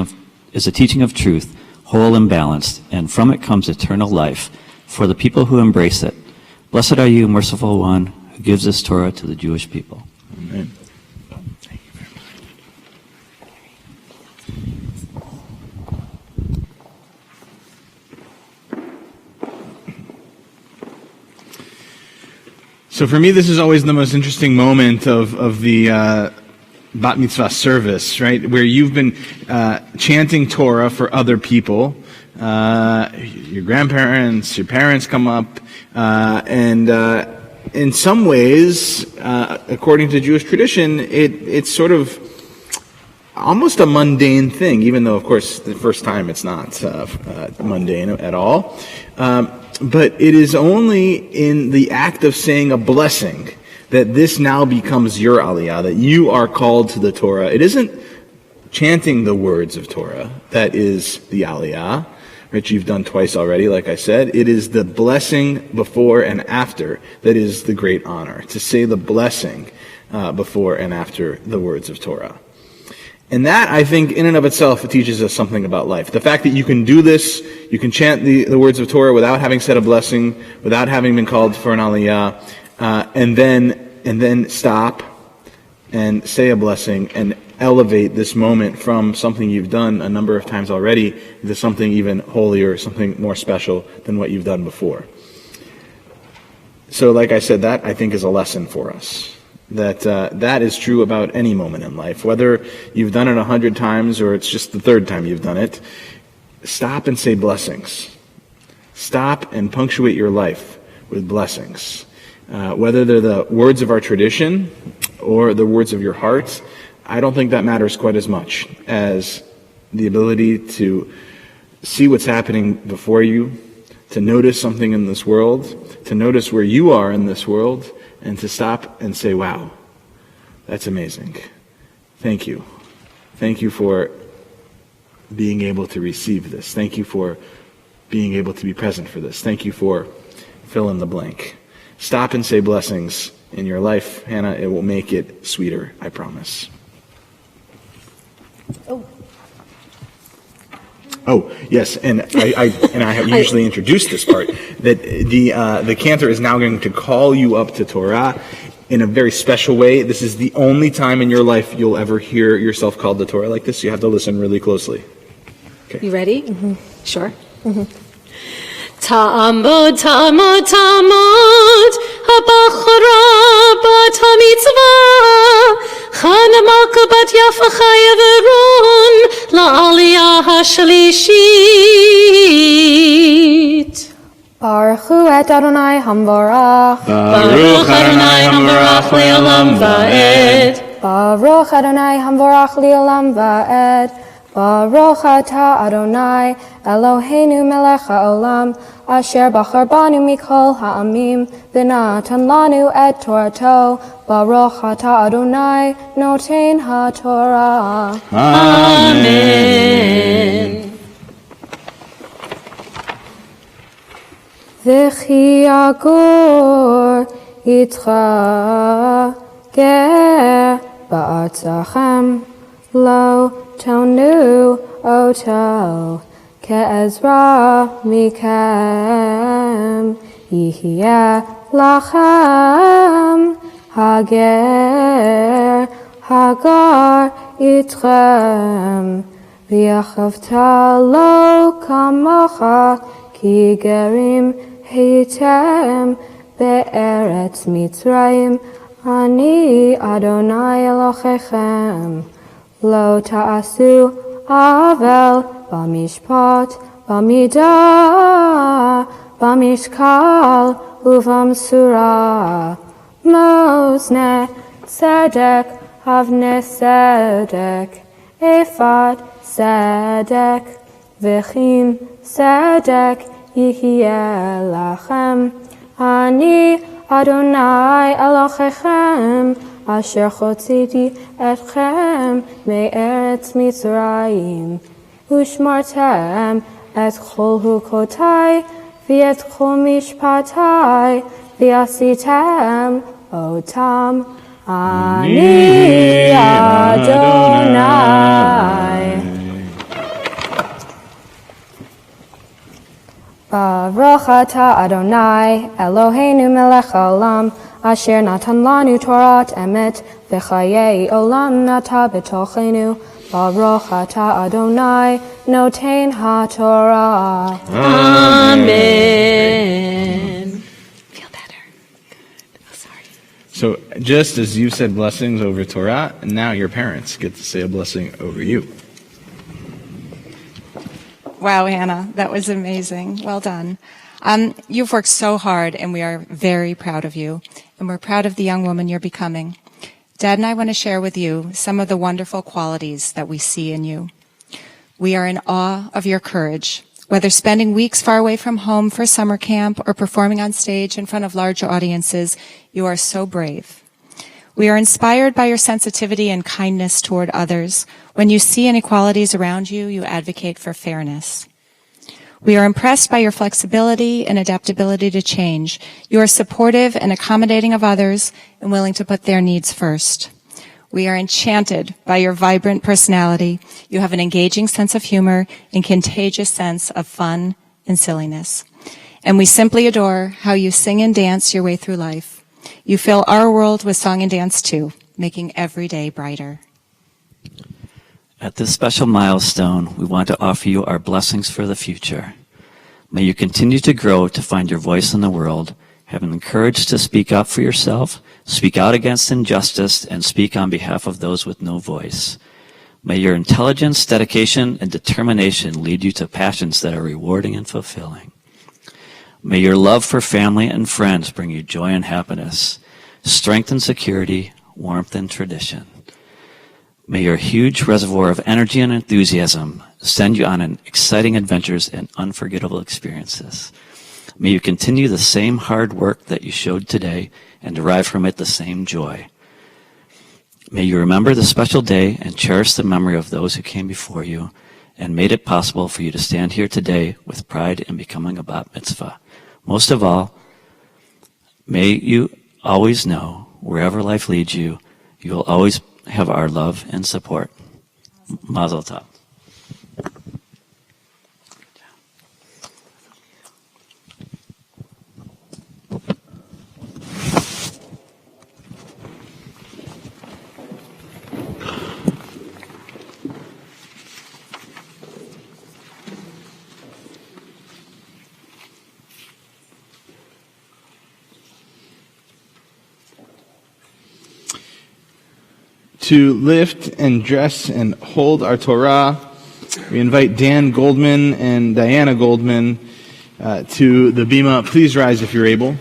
of truth, whole and balanced, and from it comes eternal life for the people who embrace it. Blessed are you, merciful One, who gives this Torah to the Jewish people. Amen. So for me, this is always the most interesting moment of the bat mitzvah service, right? Where you've been chanting Torah for other people. Your grandparents, your parents come up, and in some ways, according to Jewish tradition, it's sort of almost a mundane thing, even though, of course, the first time it's not mundane at all. But it is only in the act of saying a blessing that this now becomes your aliyah, that you are called to the Torah. It isn't chanting the words of Torah that is the aliyah, which you've done twice already, like I said. It is the blessing before and after that is the great honor, to say the blessing before and after the words of Torah. And that, I think, in and of itself, teaches us something about life. The fact that you can do this, you can chant the words of Torah without having said a blessing, without having been called for an aliyah, and then stop and say a blessing and elevate this moment from something you've done a number of times already into something even holier, something more special than what you've done before. So, like I said, that I think is a lesson for us. That is true about any moment in life. Whether you've done it 100 times or it's just the third time you've done it, stop and say blessings. Stop and punctuate your life with blessings. Whether they're the words of our tradition or the words of your heart, I don't think that matters quite as much as the ability to see what's happening before you, to notice something in this world, to notice where you are in this world, and to stop and say, wow, that's amazing. Thank you. Thank you for being able to receive this. Thank you for being able to be present for this. Thank you for fill in the blank. Stop and say blessings in your life, Hannah. It will make it sweeter, I promise. Oh, yes, and I have usually introduced this part, that the cantor is now going to call you up to Torah in a very special way. This is the only time in your life you'll ever hear yourself called to Torah like this. You have to listen really closely. Okay. You ready? Mm-hmm. Sure. Mm-hmm. Ta'amod, ta'amod, ta'amod, ha'bachora bat ha'mitzvah, Chana Malka bat Yafa Chaya Verun, la'aliyah ha'shalishit. Baruch Hu et Adonai Hamvarach. Baruch Adonai Hamvarach le'olam va'ed. Baruch Adonai Hamvarach le'olam va'ed. Baruch atah Adonai Eloheinu melech ha'olam asher bachar banu mikol ha'amim v'natan lanu et Torato. Baruch atah Adonai noten ha'Torah. Amen. V'chi agur yitcha ger ba'atzachem lo tonu oto ke'ezra mikem yihya lachem hager hagar itchem v'yachavta lo kamocha ki gerim heitem be'eretz Mitzrayim ani Adonai Elohechem. Lo ta'asu avel b'mishpat b'midah b'mishkal uv'amsura mosne tzedek havne tzedek ephod tzedek v'chin tzedek yihye lachem ani Adonai Elohechem asher chotziti etchem me'eretz Mitzrayim ushmartem et chol hukotai v'et chol mishpatai v'asitem otam Ani Adonai. Baruch atah Adonai, Eloheinu melech haolam, asher natan lanu Torat emet, v'chayei olam nata b'tochenu. Baruch atah Adonai, noten haTorah. Amen. Feel better. Good. Oh, sorry. So just as you said blessings over Torah, now your parents get to say a blessing over you. Wow, Hannah, that was amazing. Well done. You've worked so hard, and we are very proud of you, and we're proud of the young woman you're becoming. Dad and I want to share with you some of the wonderful qualities that we see in you. We are in awe of your courage. Whether spending weeks far away from home for summer camp or performing on stage in front of large audiences, you are so brave. We are inspired by your sensitivity and kindness toward others. When you see inequalities around you, you advocate for fairness. We are impressed by your flexibility and adaptability to change. You are supportive and accommodating of others and willing to put their needs first. We are enchanted by your vibrant personality. You have an engaging sense of humor and contagious sense of fun and silliness. And we simply adore how you sing and dance your way through life. You fill our world with song and dance too, making every day brighter. At this special milestone, we want to offer you our blessings for the future. May you continue to grow to find your voice in the world, having the courage to speak up for yourself, speak out against injustice, and speak on behalf of those with no voice. May your intelligence, dedication, and determination lead you to passions that are rewarding and fulfilling. May your love for family and friends bring you joy and happiness, strength and security, warmth and tradition. May your huge reservoir of energy and enthusiasm send you on exciting adventures and unforgettable experiences. May you continue the same hard work that you showed today and derive from it the same joy. May you remember the special day and cherish the memory of those who came before you and made it possible for you to stand here today with pride in becoming a bat mitzvah. Most of all, may you always know, wherever life leads you, you will always have our love and support. Mazel tov. To lift and dress and hold our Torah, we invite Dan Goldman and Diana Goldman to the bima. Please rise if you're able.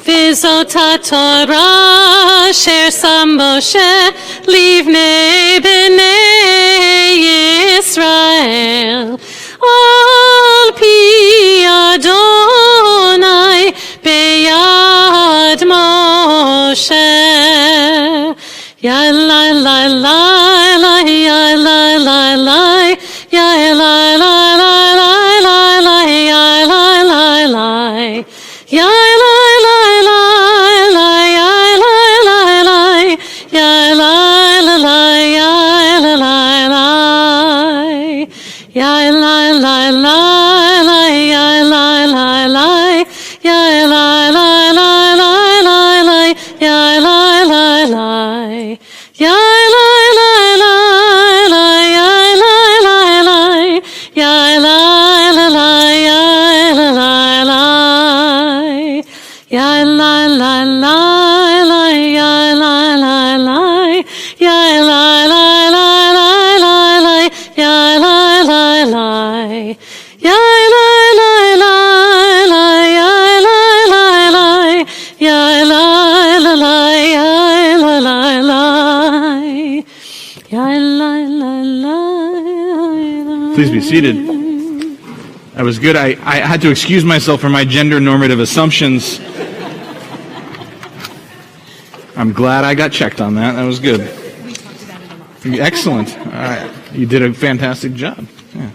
V'zot Torah asher sam Moshe livnei bnei Yisrael al pi Adonai beyad Moshe. Ya la la la la ya la la la ya la la la la la la ya la la la ya la la la la ya la la la ya la la la ya la la la ya la la la la ya la la la ya la la la la la la ya la la la ya la la la la ya la la la Ya Elai, Elai, Elai, Ya Elai, Elai, Elai, Ya Elai, Elai, Elai, Elai, Elai, Ya Elai, Elai, Elai, Ya Elai, Elai, Elai, Ya Elai, Elai, Elai, Ya Elai, Elai, Ya Elai, Elai, Ya Elai, Elai. Please be seated. That was good. I had to excuse myself for my gender normative assumptions. I'm glad I got checked on that. That was good. Excellent. You did a fantastic job. Yeah.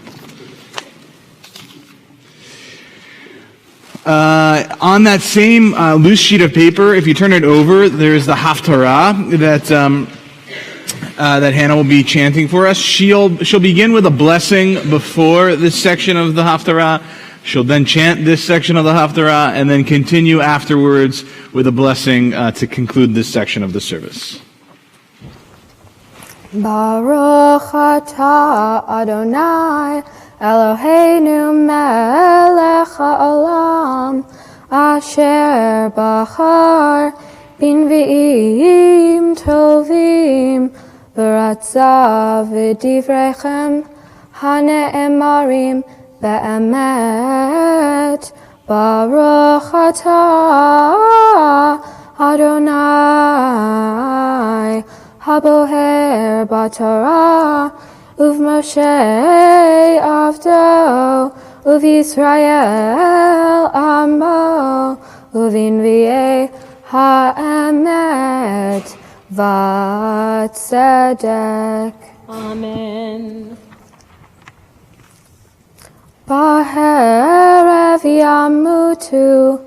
On that same loose sheet of paper, if you turn it over, there's the Haftarah that Hannah will be chanting for us. She'll begin with a blessing before this section of the Haftarah. She'll then chant this section of the Haftarah and then continue afterwards with a blessing to conclude this section of the service. Baruch atah Adonai Eloheinu melech haolam asher bachar binviim tovim v'ratzav v'divrechem hane'emarim be'emet Baruch atah Adonai Haboher Batara Uv Moshe Avdo Uv Yisrael Amo Uv Invi'e Ha'emet V'tzedek. Amen. B'erev yamutu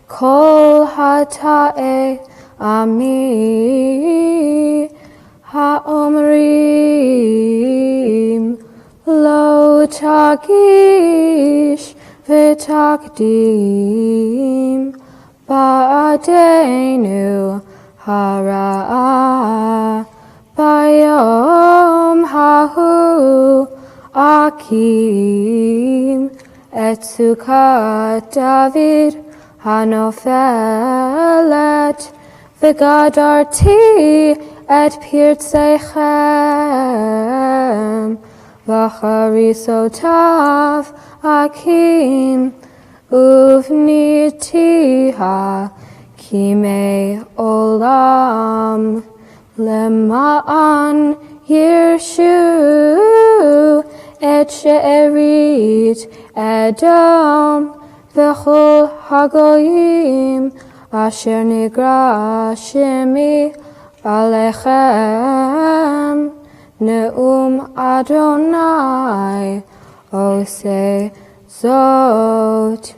Kol hata'e Ami Ha'omrim Lo tagish v'takdim Ba'adenu hara'a Bayom hahu akim Et sukat David hanofelet V'gadarti et pirtzeichem V'charisotav akim Uvnitiha kimei olam Lema'an yirshu et she'erit Edom V'chol hagoyim Asher nigra shemi alechem Ne'um Adonai Ose zot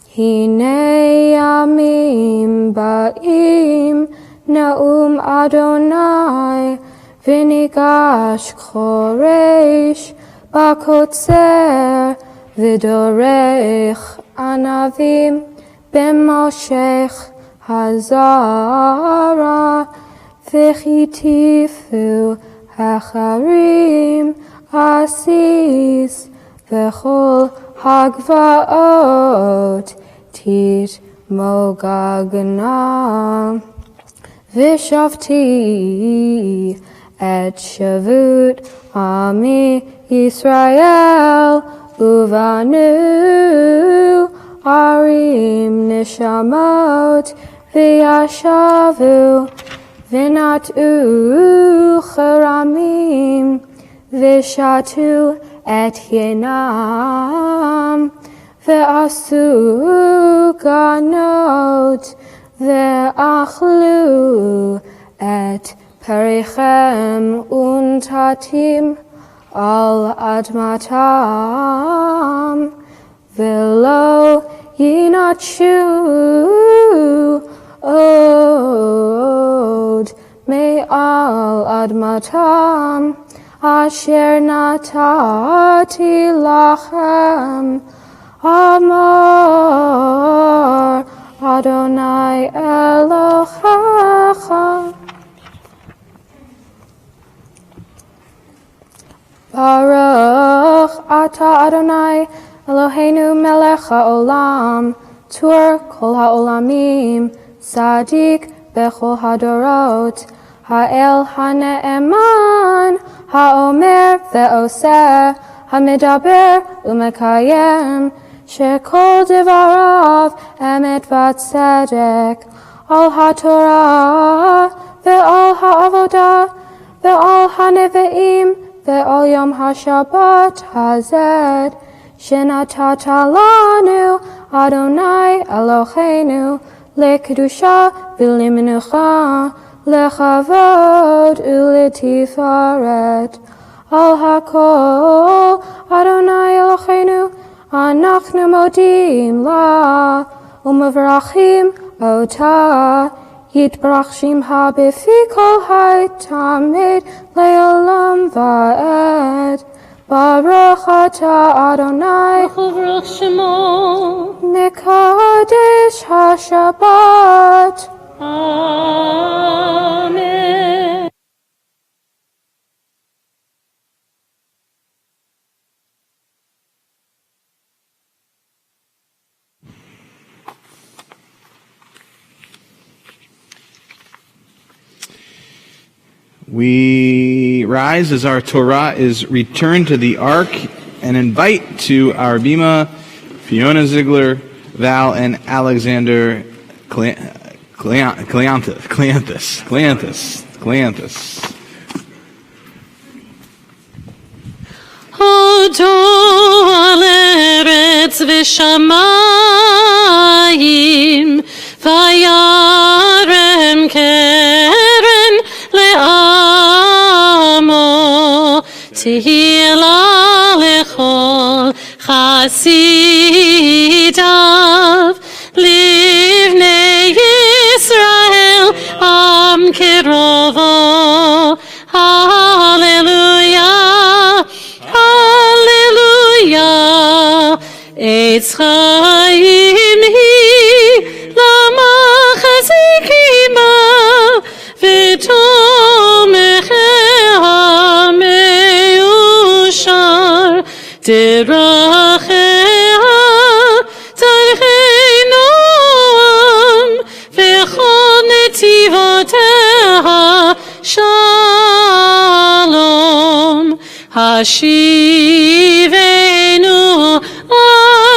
Hine yamim ba'im Ne'um Adonai V'nigash choresh Ba'kotzer V'dorech anavim B'moshech Hazara V'chitifu Hacharim Asis V'chol Hagvaot Tit Mogagna V'shavti Et Shavut Ami Yisrael Uvanu Arim Nishamot V'yashavu V'nat'u Charamim V'shatu et Hinam V'asu Ganot V'achlu et Perichem Untatim Al Admatam V'lo Yinachu Od Me'al Admatam Asher Natati Lachem Amar Adonai Elohecha Baruch Ata Adonai Eloheinu melech haolam Tur kol ha'olamim, Sadiq bechol hadorot, Ha'el ha'ne'eman, Ha'omer ve'oseh, Ha'medaber u'mekayem, Shekol devarav emet v'tzedek, Al ha'torah ve'al ha'avodah, ve'al ha'neve'im, ve'al yom ha'shabbat hazed, Shenatata lanu Adonai Eloheinu lekedusha v'lemenucha lechavod u'letifaret al hakol Adonai Eloheinu anachnu modim la u'mevrachim ota yitbarach shimcha b'fi kol ha'tamid le'olam va'ed Baruch atah Adonai Baruch Shemo Mekadesh HaShabbat. Amen. We rise as our Torah is returned to the Ark and invite to our Bima, Fiona Ziegler, Val, and Alexander Cleanthus. Odo al eretz v'shamayim vayarem keren le'amo tehila lechol chasidav livnei Yisrael am kirovo. Hallelujah, hallelujah. Eitz chaim hi lama chazikima v'tomechea meushar derachea darchei noam v'chol netivoteha shalom. Hashivenu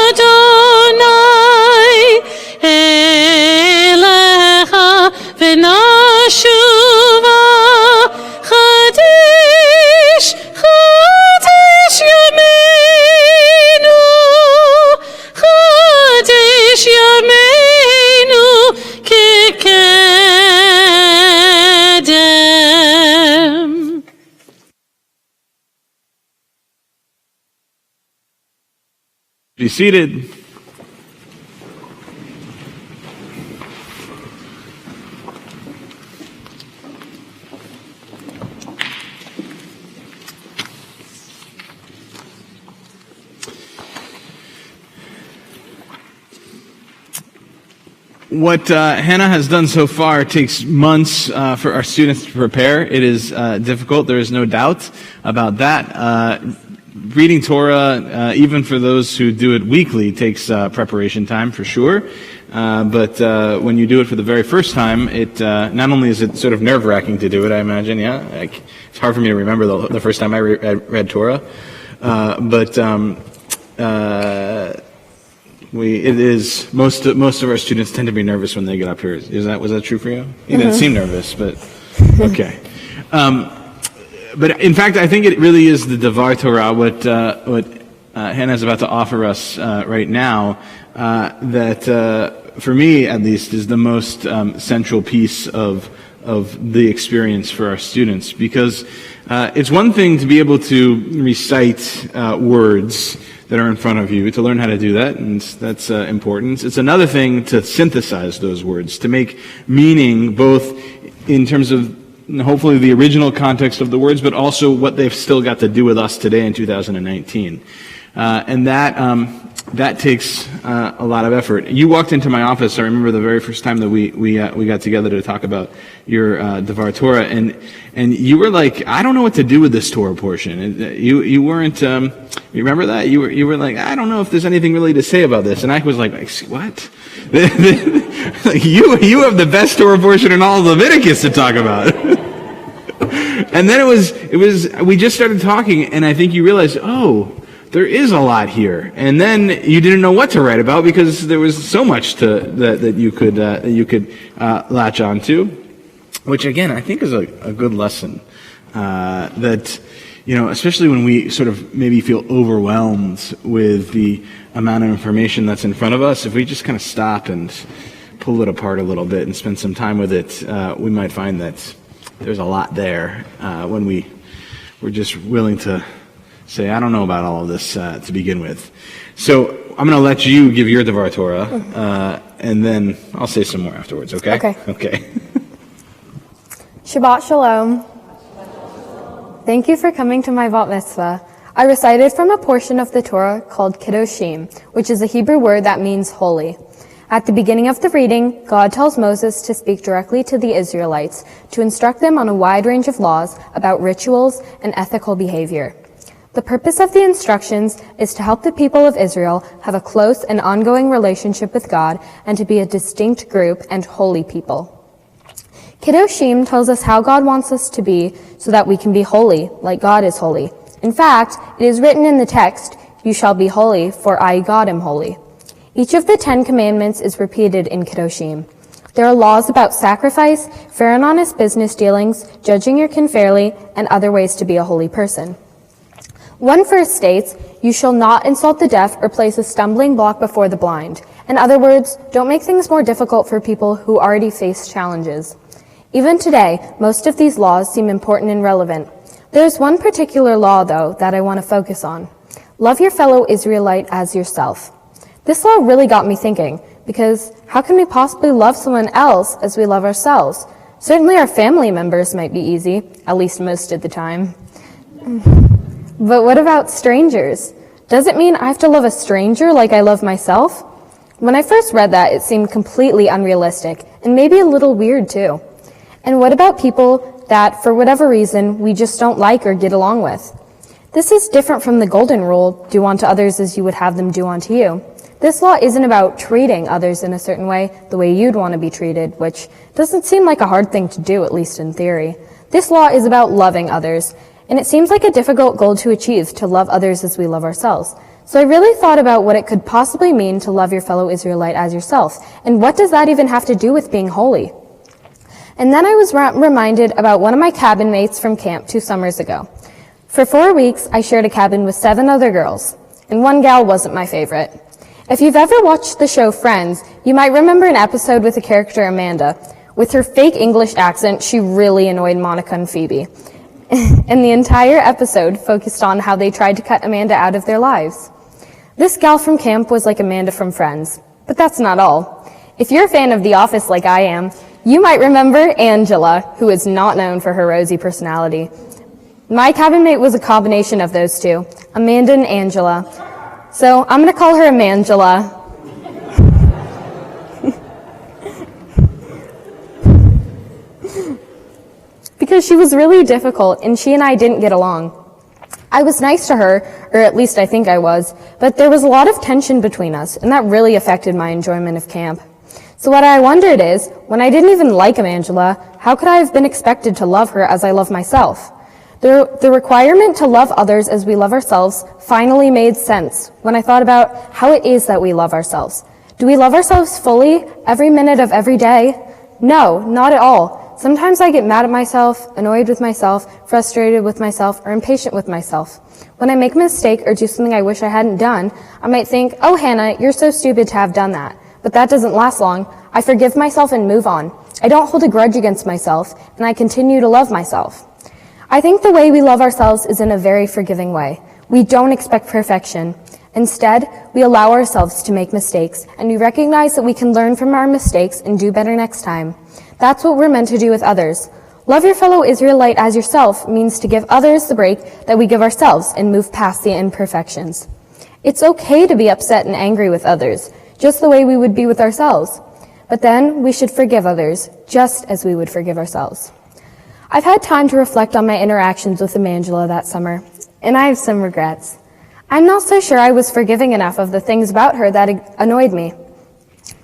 Adonai elecha v'nashuva Chadesh, Chadesh Yameinu, Chadesh Yameinu Kekedem. Be seated. What Hannah has done so far takes months for our students to prepare. It is difficult, there is no doubt about that. Reading Torah, even for those who do it weekly, takes preparation time for sure. But when you do it for the very first time, it not only is it sort of nerve-wracking to do it, I imagine, it's hard for me to remember the first time I read Torah, but it is most of our students tend to be nervous when they get up here. Was that true for you? You didn't seem nervous, but okay. But in fact, I think it really is the Devar Torah, what Hannah is about to offer us right now, that for me at least is the most central piece of the experience for our students, because it's one thing to be able to recite words that are in front of you, to learn how to do that, and that's important. It's another thing to synthesize those words, to make meaning both in terms of hopefully the original context of the words, but also what they've still got to do with us today in 2019. And that takes a lot of effort. You walked into my office, I remember the very first time that we got together to talk about your Devar Torah, and you were like, I don't know what to do with this Torah portion. You weren't, you remember that? You were like, I don't know if there's anything really to say about this. And I was like, what? You have the best Torah portion in all of Leviticus to talk about. And then we just started talking, and I think you realized, oh, there is a lot here. And then you didn't know what to write about because there was so much that you could latch on to, which again I think is a good lesson. That, especially when we sort of maybe feel overwhelmed with the amount of information that's in front of us, if we just kind of stop and pull it apart a little bit and spend some time with it, we might find that there's a lot there when we're just willing to say, I don't know about all of this to begin with. So I'm going to let you give your Devar Torah, and then I'll say some more afterwards, okay? Okay. Shabbat Shalom. Thank you for coming to my Bat Mitzvah. I recited from a portion of the Torah called Kedoshim, which is a Hebrew word that means holy. At the beginning of the reading, God tells Moses to speak directly to the Israelites to instruct them on a wide range of laws about rituals and ethical behavior. The purpose of the instructions is to help the people of Israel have a close and ongoing relationship with God and to be a distinct group and holy people. Kedoshim tells us how God wants us to be so that we can be holy, like God is holy. In fact, it is written in the text, "You shall be holy, for I, God, am holy." Each of the 10 commandments is repeated in Kedoshim. There are laws about sacrifice, fair and honest business dealings, judging your kin fairly, and other ways to be a holy person. One verse states, "You shall not insult the deaf or place a stumbling block before the blind." In other words, don't make things more difficult for people who already face challenges. Even today, most of these laws seem important and relevant. There's one particular law, though, that I want to focus on. Love your fellow Israelite as yourself. This law really got me thinking, because how can we possibly love someone else as we love ourselves? Certainly our family members might be easy, at least most of the time. But what about strangers? Does it mean I have to love a stranger like I love myself? When I first read that, it seemed completely unrealistic, and maybe a little weird too. And what about people that, for whatever reason, we just don't like or get along with? This is different from the golden rule, do unto others as you would have them do unto you. This law isn't about treating others in a certain way, the way you'd want to be treated, which doesn't seem like a hard thing to do, at least in theory. This law is about loving others, and it seems like a difficult goal to achieve, to love others as we love ourselves. So I really thought about what it could possibly mean to love your fellow Israelite as yourself, and what does that even have to do with being holy? And then I was reminded about one of my cabin mates from camp 2 summers ago. For 4 weeks, I shared a cabin with 7 other girls, and one gal wasn't my favorite. If you've ever watched the show Friends, you might remember an episode with the character Amanda. With her fake English accent, she really annoyed Monica and Phoebe. And the entire episode focused on how they tried to cut Amanda out of their lives. This gal from camp was like Amanda from Friends, but that's not all. If you're a fan of The Office like I am, you might remember Angela, who is not known for her rosy personality. My cabin mate was a combination of those two, Amanda and Angela. So I'm going to call her Amangela. Because she was really difficult and she and I didn't get along. I was nice to her, or at least I think I was, but there was a lot of tension between us, and that really affected my enjoyment of camp. So what I wondered is, when I didn't even like Amangela, how could I have been expected to love her as I love myself? The requirement to love others as we love ourselves finally made sense when I thought about how it is that we love ourselves. Do we love ourselves fully, every minute of every day? No, not at all. Sometimes I get mad at myself, annoyed with myself, frustrated with myself, or impatient with myself. When I make a mistake or do something I wish I hadn't done, I might think, "Oh, Hannah, you're so stupid to have done that." But that doesn't last long. I forgive myself and move on. I don't hold a grudge against myself, and I continue to love myself. I think the way we love ourselves is in a very forgiving way. We don't expect perfection. Instead, we allow ourselves to make mistakes, and we recognize that we can learn from our mistakes and do better next time. That's what we're meant to do with others. Love your fellow Israelite as yourself means to give others the break that we give ourselves and move past the imperfections. It's okay to be upset and angry with others, just the way we would be with ourselves. But then we should forgive others, just as we would forgive ourselves. I've had time to reflect on my interactions with Amangela that summer, and I have some regrets. I'm not so sure I was forgiving enough of the things about her that annoyed me.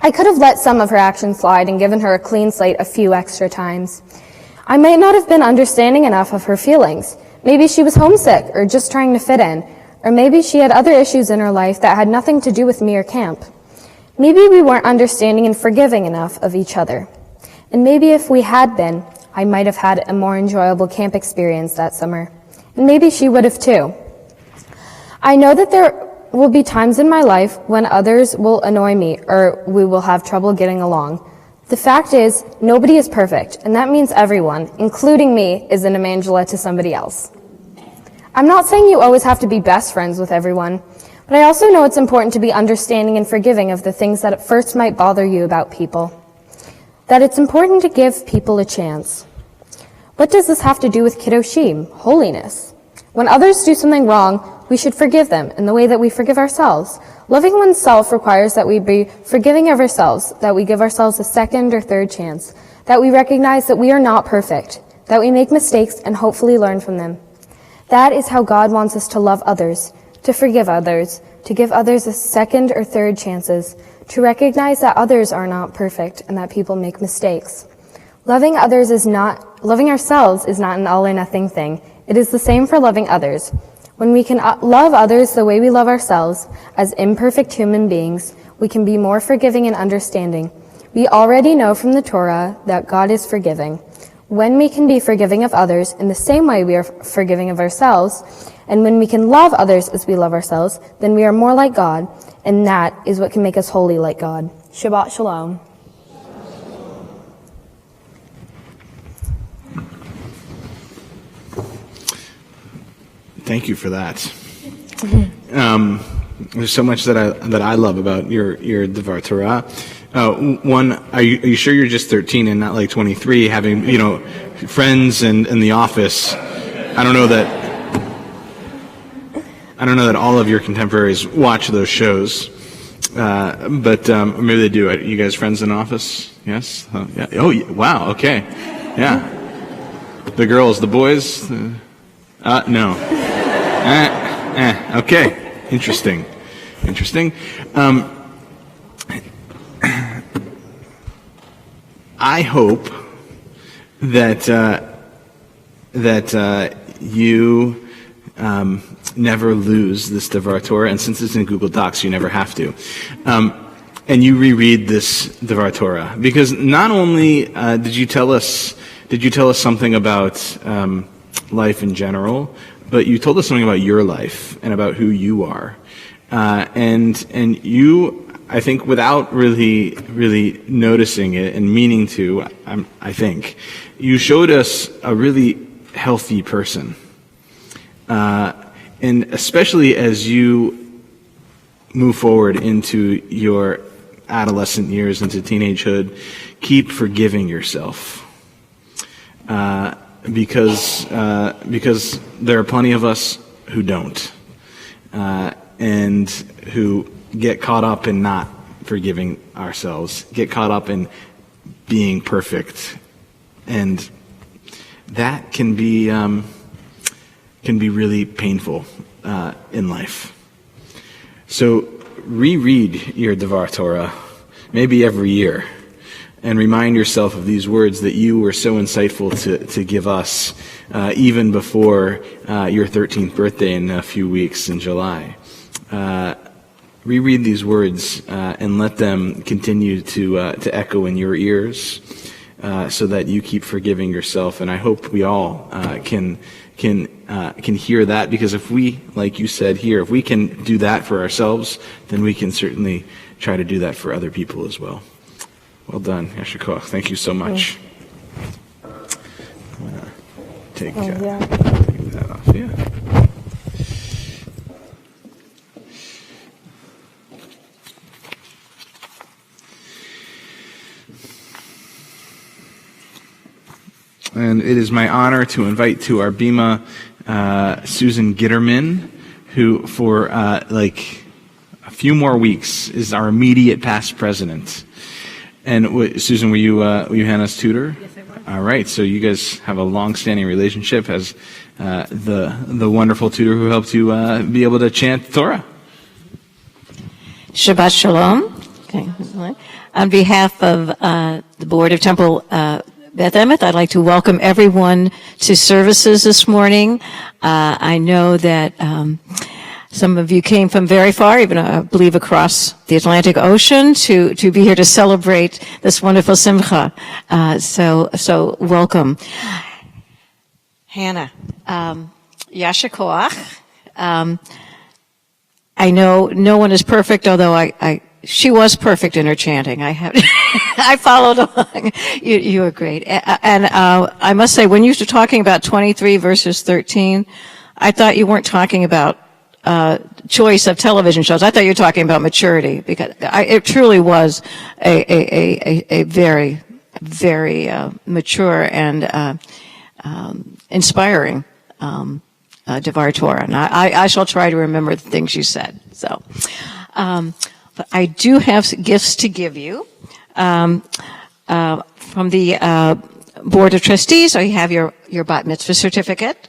I could have let some of her actions slide and given her a clean slate a few extra times. I might not have been understanding enough of her feelings. Maybe she was homesick or just trying to fit in, or maybe she had other issues in her life that had nothing to do with me or camp. Maybe we weren't understanding and forgiving enough of each other. And maybe if we had been, I might have had a more enjoyable camp experience that summer. And maybe she would have too. I know that there will be times in my life when others will annoy me or we will have trouble getting along. The fact is, nobody is perfect, and that means everyone, including me, is an Emangela to somebody else. I'm not saying you always have to be best friends with everyone, but I also know it's important to be understanding and forgiving of the things that at first might bother you about people. That it's important to give people a chance. What does this have to do with Kiddushim, holiness? When others do something wrong, we should forgive them in the way that we forgive ourselves. Loving oneself requires that we be forgiving of ourselves, that we give ourselves a second or third chance, that we recognize that we are not perfect, that we make mistakes and hopefully learn from them. That is how God wants us to love others, to forgive others, to give others a second or third chances, to recognize that others are not perfect and that people make mistakes. Loving ourselves is not an all or nothing thing. It is the same for loving others. When we can love others the way we love ourselves, as imperfect human beings, we can be more forgiving and understanding. We already know from the Torah that God is forgiving. When we can be forgiving of others in the same way we are forgiving of ourselves, and when we can love others as we love ourselves, then we are more like God, and that is what can make us holy like God. Shabbat Shalom. Thank you for that. There's so much that I love about your Devar Torah. One, are you sure you're just 13 and not like 23, having friends and in the office? I don't know that all of your contemporaries watch those shows, but maybe they do. Are you guys friends in office? Yes. Yeah. Oh, wow. Okay. Yeah. The girls, the boys. No. Okay. Interesting. I hope that you never lose this Devar Torah, and since it's in Google Docs, you never have to. And you reread this Devar Torah, because not only did you tell us something about life in general, but you told us something about your life and about who you are. And you, I think, without really noticing it and meaning to, I think, you showed us a really healthy person. And especially as you move forward into your adolescent years, into teenagehood, keep forgiving yourself. Because there are plenty of us who don't, and who get caught up in not forgiving ourselves, get caught up in being perfect, and that can be really painful in life. So reread your Devar Torah, maybe every year, and remind yourself of these words that you were so insightful to give us, even before your 13th birthday in a few weeks in July. Reread these words and let them continue to echo in your ears, so that you keep forgiving yourself. And I hope we all can hear that, because if we, like you said here, if we can do that for ourselves, then we can certainly try to do that for other people as well. Well done, Yasher Koach. Thank you so much. I'm going to take that off. Yeah. And it is my honor to invite to our bima Susan Gitterman, who for a few more weeks is our immediate past president. And Susan, were you Hannah's tutor? Yes, I was. All right, so you guys have a long-standing relationship as the wonderful tutor who helped you be able to chant Torah. Shabbat Shalom. Okay. On behalf of the Board of Temple Beth Emeth, I'd like to welcome everyone to services this morning. I know that some of you came from very far, even I believe across the Atlantic Ocean, to be here to celebrate this wonderful simcha. So welcome. Hannah, Yasher Koach. I know no one is perfect, although she was perfect in her chanting. I followed along. You were great. And I must say, when you were talking about 23 verses 13, I thought you weren't talking about choice of television shows. I thought you were talking about maturity, because it truly was a very, very mature and inspiring Devar Torah. And I shall try to remember the things you said. So, but I do have gifts to give you from the Board of Trustees. So you have your bat mitzvah certificate.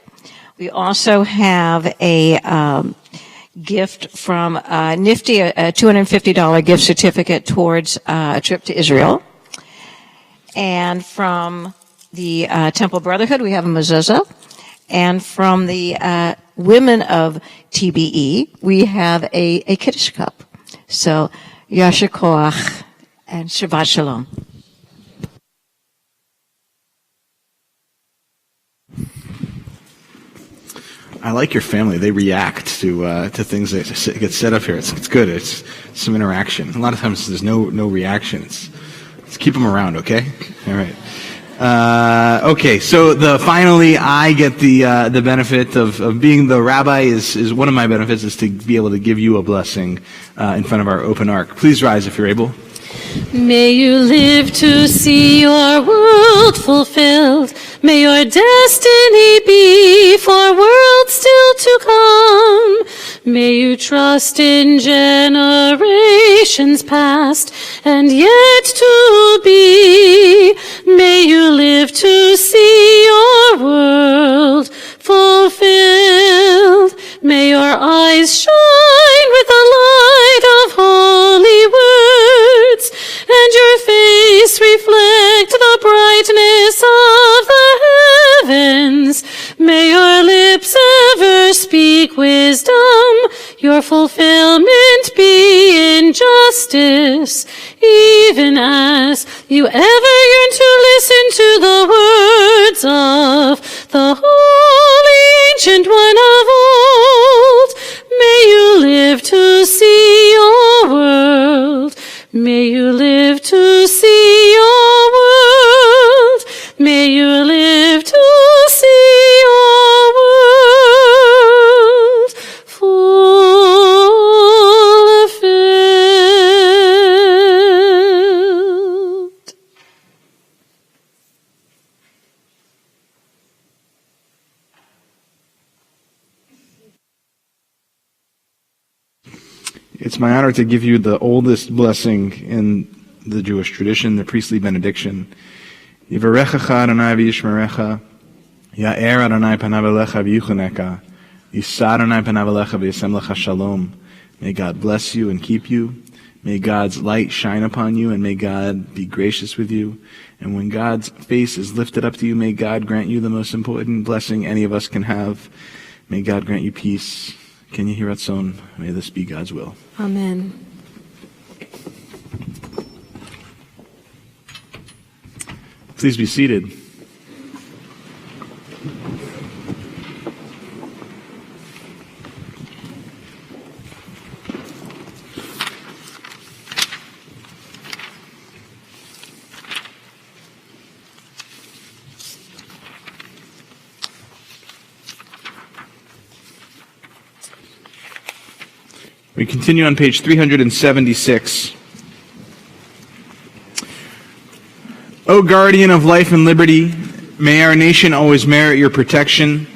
We also have a gift from Nifty, a $250 gift certificate towards a trip to Israel. And from the Temple Brotherhood, we have a mezuzah. And from the women of TBE, we have a Kiddush cup. So, Yasher Koach and Shabbat Shalom. I like your family. They react to things that get set up here. It's good. It's some interaction. A lot of times there's no reaction. Let's keep them around, okay? All right. Okay, so finally I get the benefit of being the rabbi is one of my benefits is to be able to give you a blessing in front of our open ark. Please rise if you're able. May you live to see your world fulfilled. May your destiny be for worlds still to come. May you trust in generations past and yet to be. May you live to see your world fulfilled. May your eyes shine with the light of holy words, and your face reflect the brightness of the heavens. May your lips ever speak wisdom, your fulfillment be in justice, even as you ever yearn to listen to the words of the Holy Ancient One of old. May you live to see your world. May you live to see your world. May you live to see your world fulfilled. It's my honor to give you the oldest blessing in the Jewish tradition, the priestly benediction. Yivarechecha Adonai v'yishmerecha, Ya'er Adonai panav elecha v'yuchanecha, Yisar Adonai panav elecha v'yasem lecha shalom. May God bless you and keep you. May God's light shine upon you, and may God be gracious with you. And when God's face is lifted up to you, may God grant you the most important blessing any of us can have. May God grant you peace. Can you hear Ratzon? May this be God's will. Amen. Please be seated. We continue on page 376. O guardian of life and liberty, may our nation always merit your protection.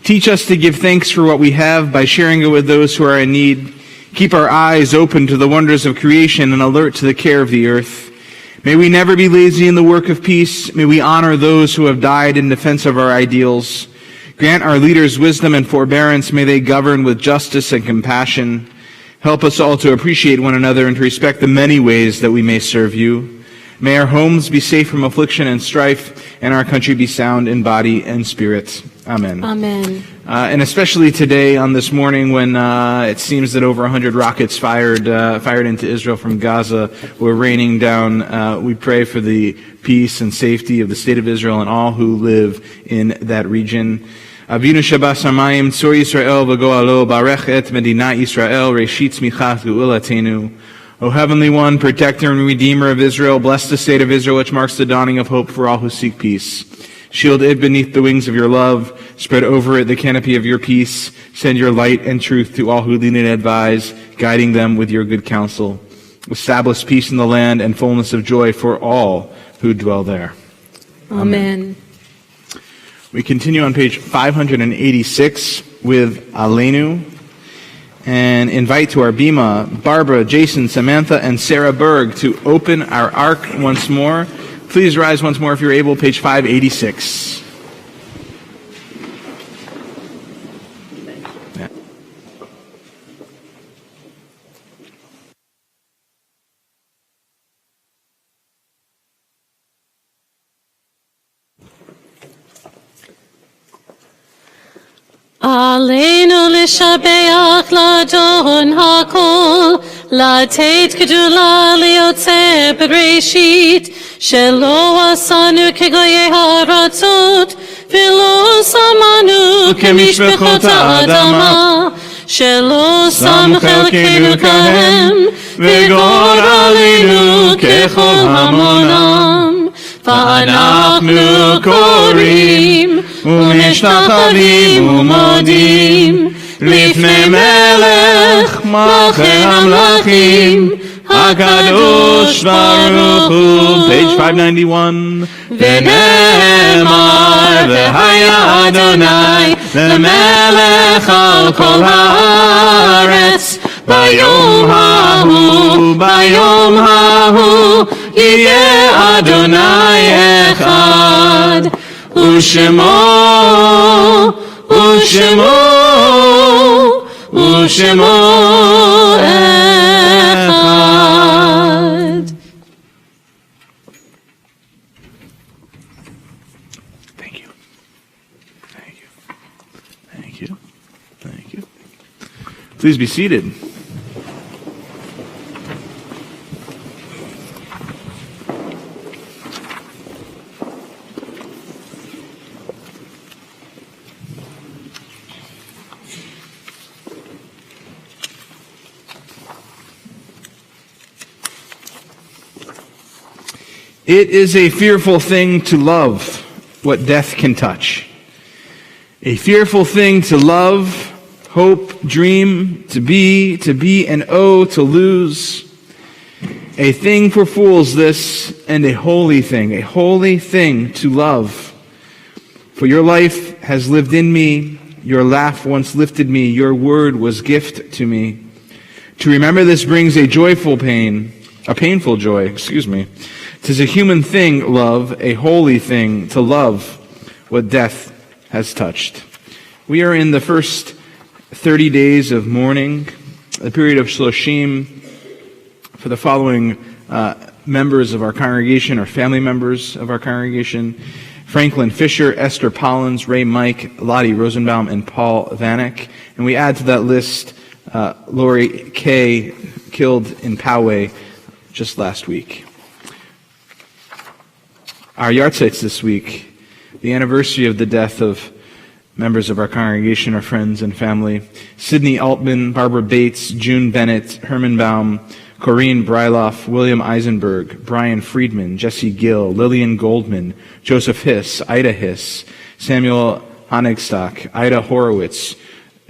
Teach us to give thanks for what we have by sharing it with those who are in need. Keep our eyes open to the wonders of creation and alert to the care of the earth. May we never be lazy in the work of peace. May we honor those who have died in defense of our ideals. Grant our leaders wisdom and forbearance. May they govern with justice and compassion. Help us all to appreciate one another and to respect the many ways that we may serve you. May our homes be safe from affliction and strife, and our country be sound in body and spirit. Amen. Amen. And especially today, on this morning, when it seems that over 100 rockets fired into Israel from Gaza were raining down, we pray for the peace and safety of the state of Israel and all who live in that region. Avinu Shabbasamayim, Tzor Yisrael v'go'alo, Barech et Medinat Yisrael, Reshit Tzmichat Ge'ulatenu. O Heavenly One, Protector and Redeemer of Israel, bless the state of Israel, which marks the dawning of hope for all who seek peace. Shield it beneath the wings of your love. Spread over it the canopy of your peace. Send your light and truth to all who lead and advise, guiding them with your good counsel. Establish peace in the land and fullness of joy for all who dwell there. Amen. We continue on page 586 with Aleinu, and invite to our bima Barbara, Jason, Samantha, and Sarah Berg to open our ark once more. Please rise once more if you're able, page 586. Yeah. עלינו לשבח לאדון הכל, לתת גדולה ליוצא בראשית, שלא עשנו כגויי הארצות, ולא שמנו כמשפחות האדמה, שלא שם חלקנו כהם, וגורלנו ככל המונם. ואנחנו קוראים ומשתחווים ומודים לפני מלך מלכי המלכים הקדוש ברוך הוא. Page 591. ונאמר והיה אדוני למלך על כל הארץ ביום ההוא יהיה אדוני אחד ושמו אחד. Thank you. Please be seated. It is a fearful thing to love what death can touch. A fearful thing to love, hope, dream, to be, and to lose. A thing for fools this, and a holy thing to love. For your life has lived in me, your laugh once lifted me, your word was gift to me. To remember this brings a painful joy. 'Tis a human thing, love, a holy thing to love what death has touched. We are in the first 30 days of mourning, a period of Shloshim, for the following members of our congregation, or family members of our congregation: Franklin Fisher, Esther Pollins, Ray Mike, Lottie Rosenbaum, and Paul Vanek. And we add to that list Lori Kay, killed in Poway just last week. Our yahrzeits this week, the anniversary of the death of members of our congregation, our friends and family: Sidney Altman, Barbara Bates, June Bennett, Herman Baum, Corrine Breiloff, William Eisenberg, Brian Friedman, Jesse Gill, Lillian Goldman, Joseph Hiss, Ida Hiss, Samuel Honigstock, Ida Horowitz,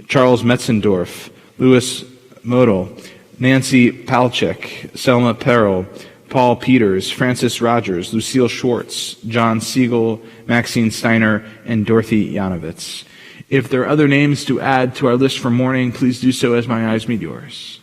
Charles Metzendorf, Louis Model, Nancy Palchik, Selma Perrell, Paul Peters, Francis Rogers, Lucille Schwartz, John Siegel, Maxine Steiner, and Dorothy Yanovitz. If there are other names to add to our list for mourning, please do so as my eyes meet yours.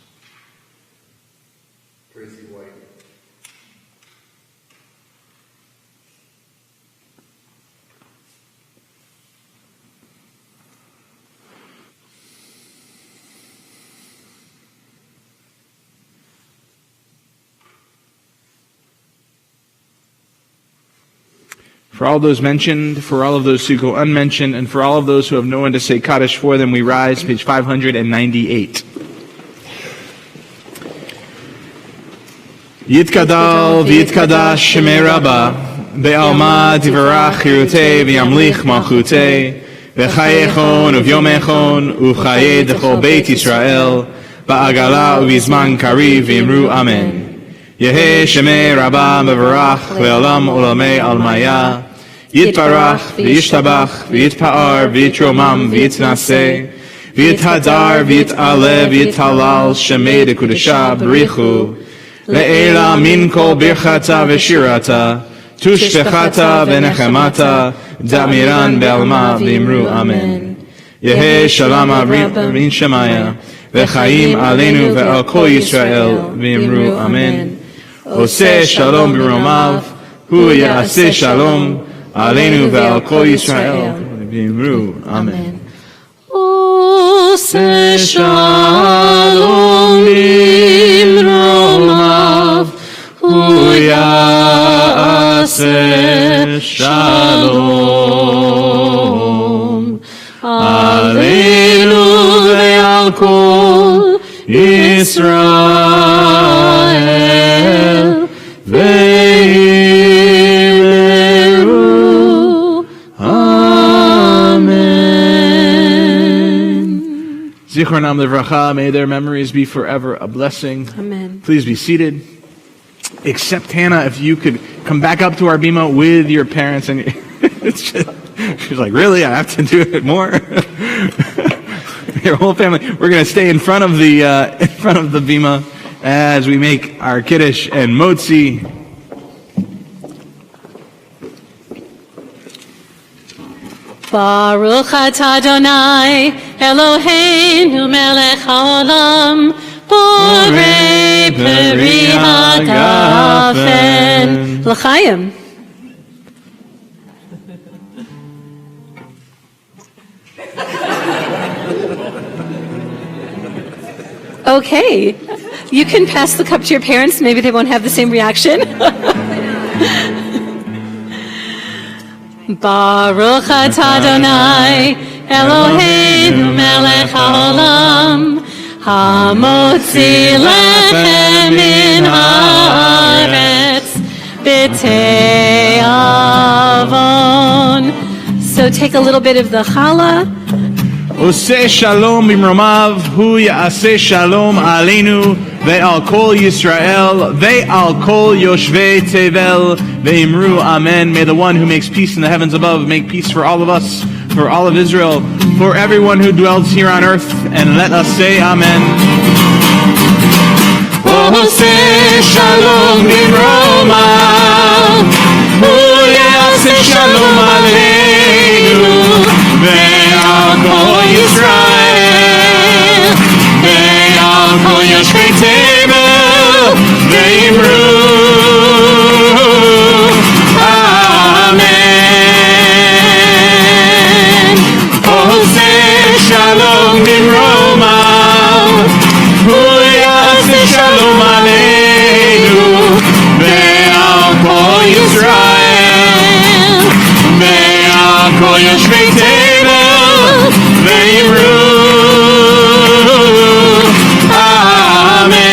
For all those mentioned, for all of those who go unmentioned, and for all of those who have no one to say Kaddish for them, we rise, page 598. Yitkadal v'yitkadash shemei Rabbah, be'alma tivarach chirutei v'yamlich malchutei, v'chayechon uvyomechon u'chayei d'chol beit Yisrael, ba'agala u'vizman kariv v'imru amen. Yehei shemei Rabbah mevarach le'olam ulamei almaya, yitbarach v'yishtabach v'yitpa'ar v'yitromam v'yitnaseh, v'yithadar v'yit'aleh v'yithalal shemei dekudesha b'richu, Le'ela min kol birchata v'shirata, tushbechata v'nechemata, damiran be'alma v'imru amen. Yehei shalom min shemaya, v'chaim aleinu ve'al kol Yisrael v'imru amen. Oseh shalom b'romav, hu ya'aseh shalom, aleinu ve'al kol Yisrael v'imru amen. Oseh shalom b'romav, hu ya'aseh shalom, aleinu ve'al kol Yisrael v'imru amen. Zichronam levracha, may their memories be forever a blessing. Amen. Please be seated. Except Hannah, if you could come back up to our bima with your parents, and it's just, she's like, really? I have to do it more? Your whole family. We're going to stay in front of the bima as we make our kiddush and motzi. Baruch atah Adonai Eloheinu melech haolam, borei peri hagafen. L'chaim. Okay, you can pass the cup to your parents. Maybe they won't have the same reaction. Baruch atah Adonai Eloheinu melech haolam, hamotzi lechem min haaretz b'tei avon. So take a little bit of the challah. Oseh shalom b'mromav, hu ya'aseh shalom aleinu ve'al kol Yisrael ve'al kol yoshvei tevel ve'imru amen. May the one who makes peace in the heavens above make peace for all of us, for all of Israel, for everyone who dwells here on earth, and let us say amen. Oseh shalom b'mromav, hu ya'aseh shalom aleinu ve'al kol Yisrael ve'al kol yoshvei tevel ve'imru amen. Oseh shalom b'mromav, hu ya'aseh shalom aleinu ve'al kol Yisrael ve'al kol yoshvei tevel ve'imru amen.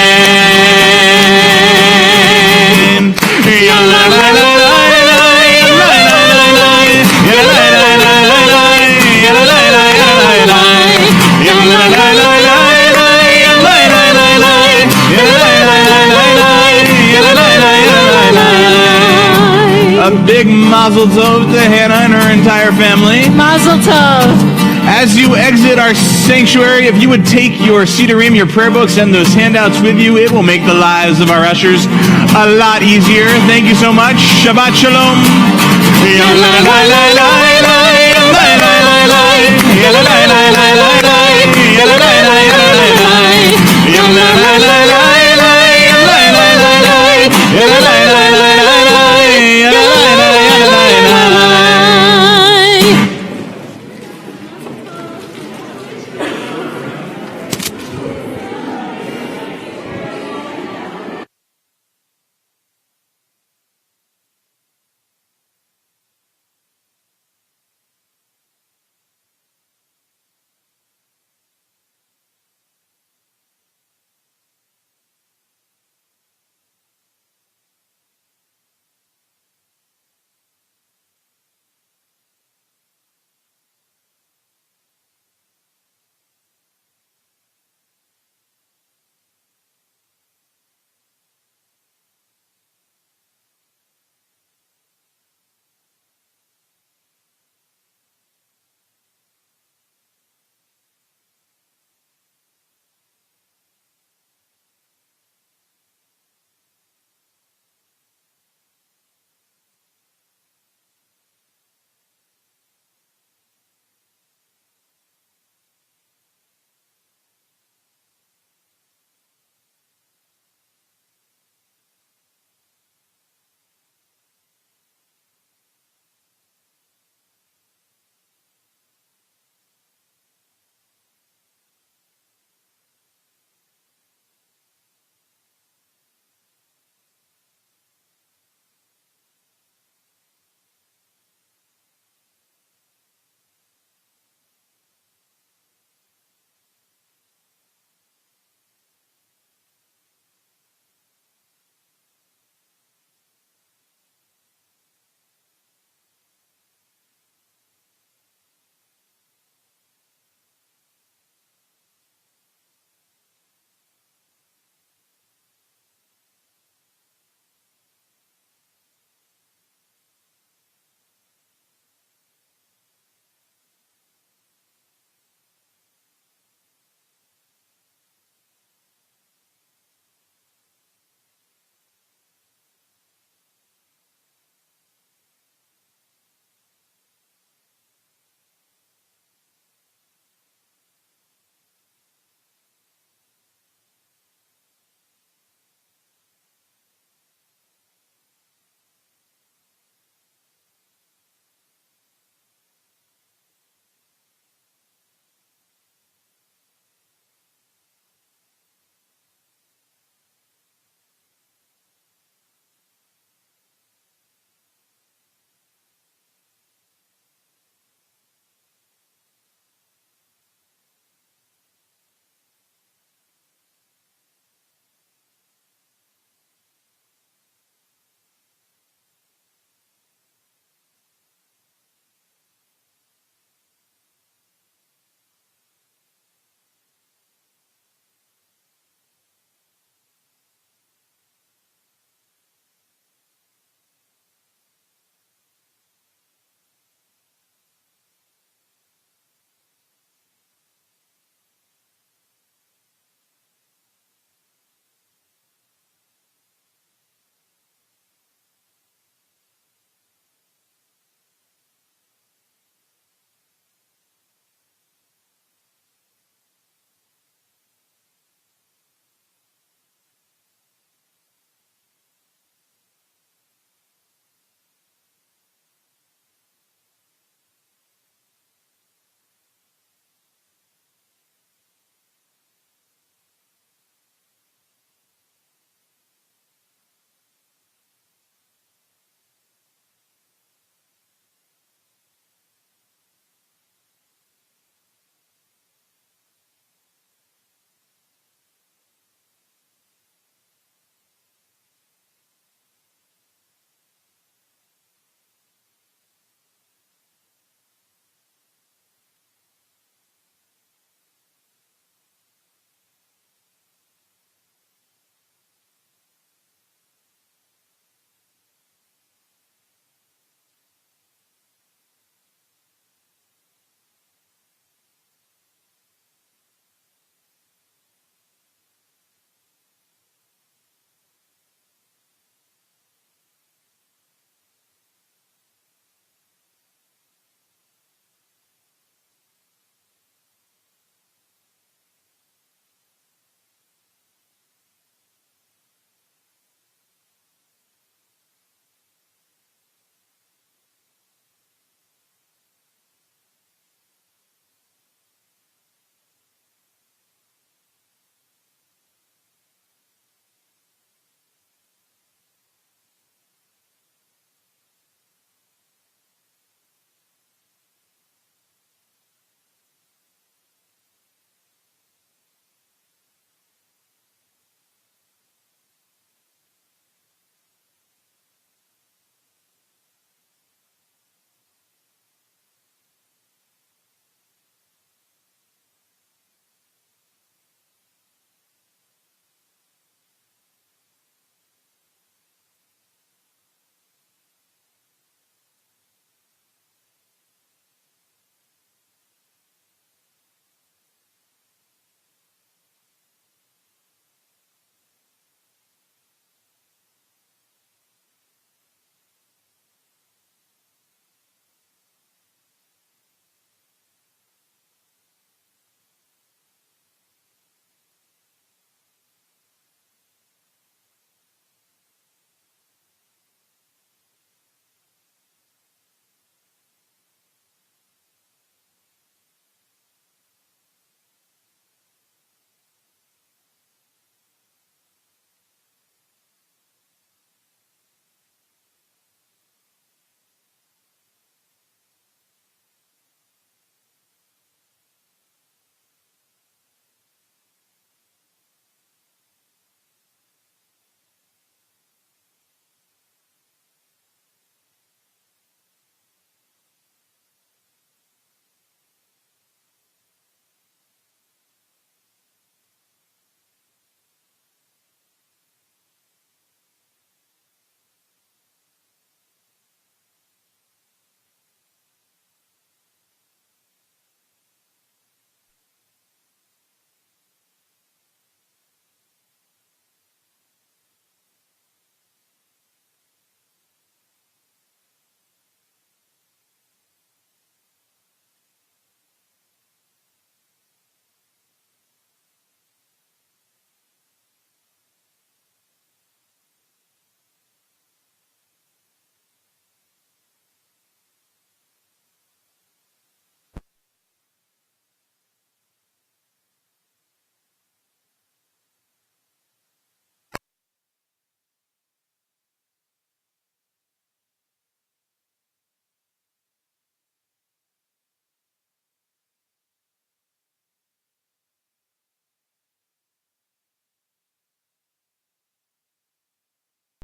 A big mazel tov to Hannah and her entire family. Mazel tov. As you exit our sanctuary, if you would take your Sidurim, your prayer books, and those handouts with you, it will make the lives of our ushers a lot easier. Thank you so much. Shabbat shalom.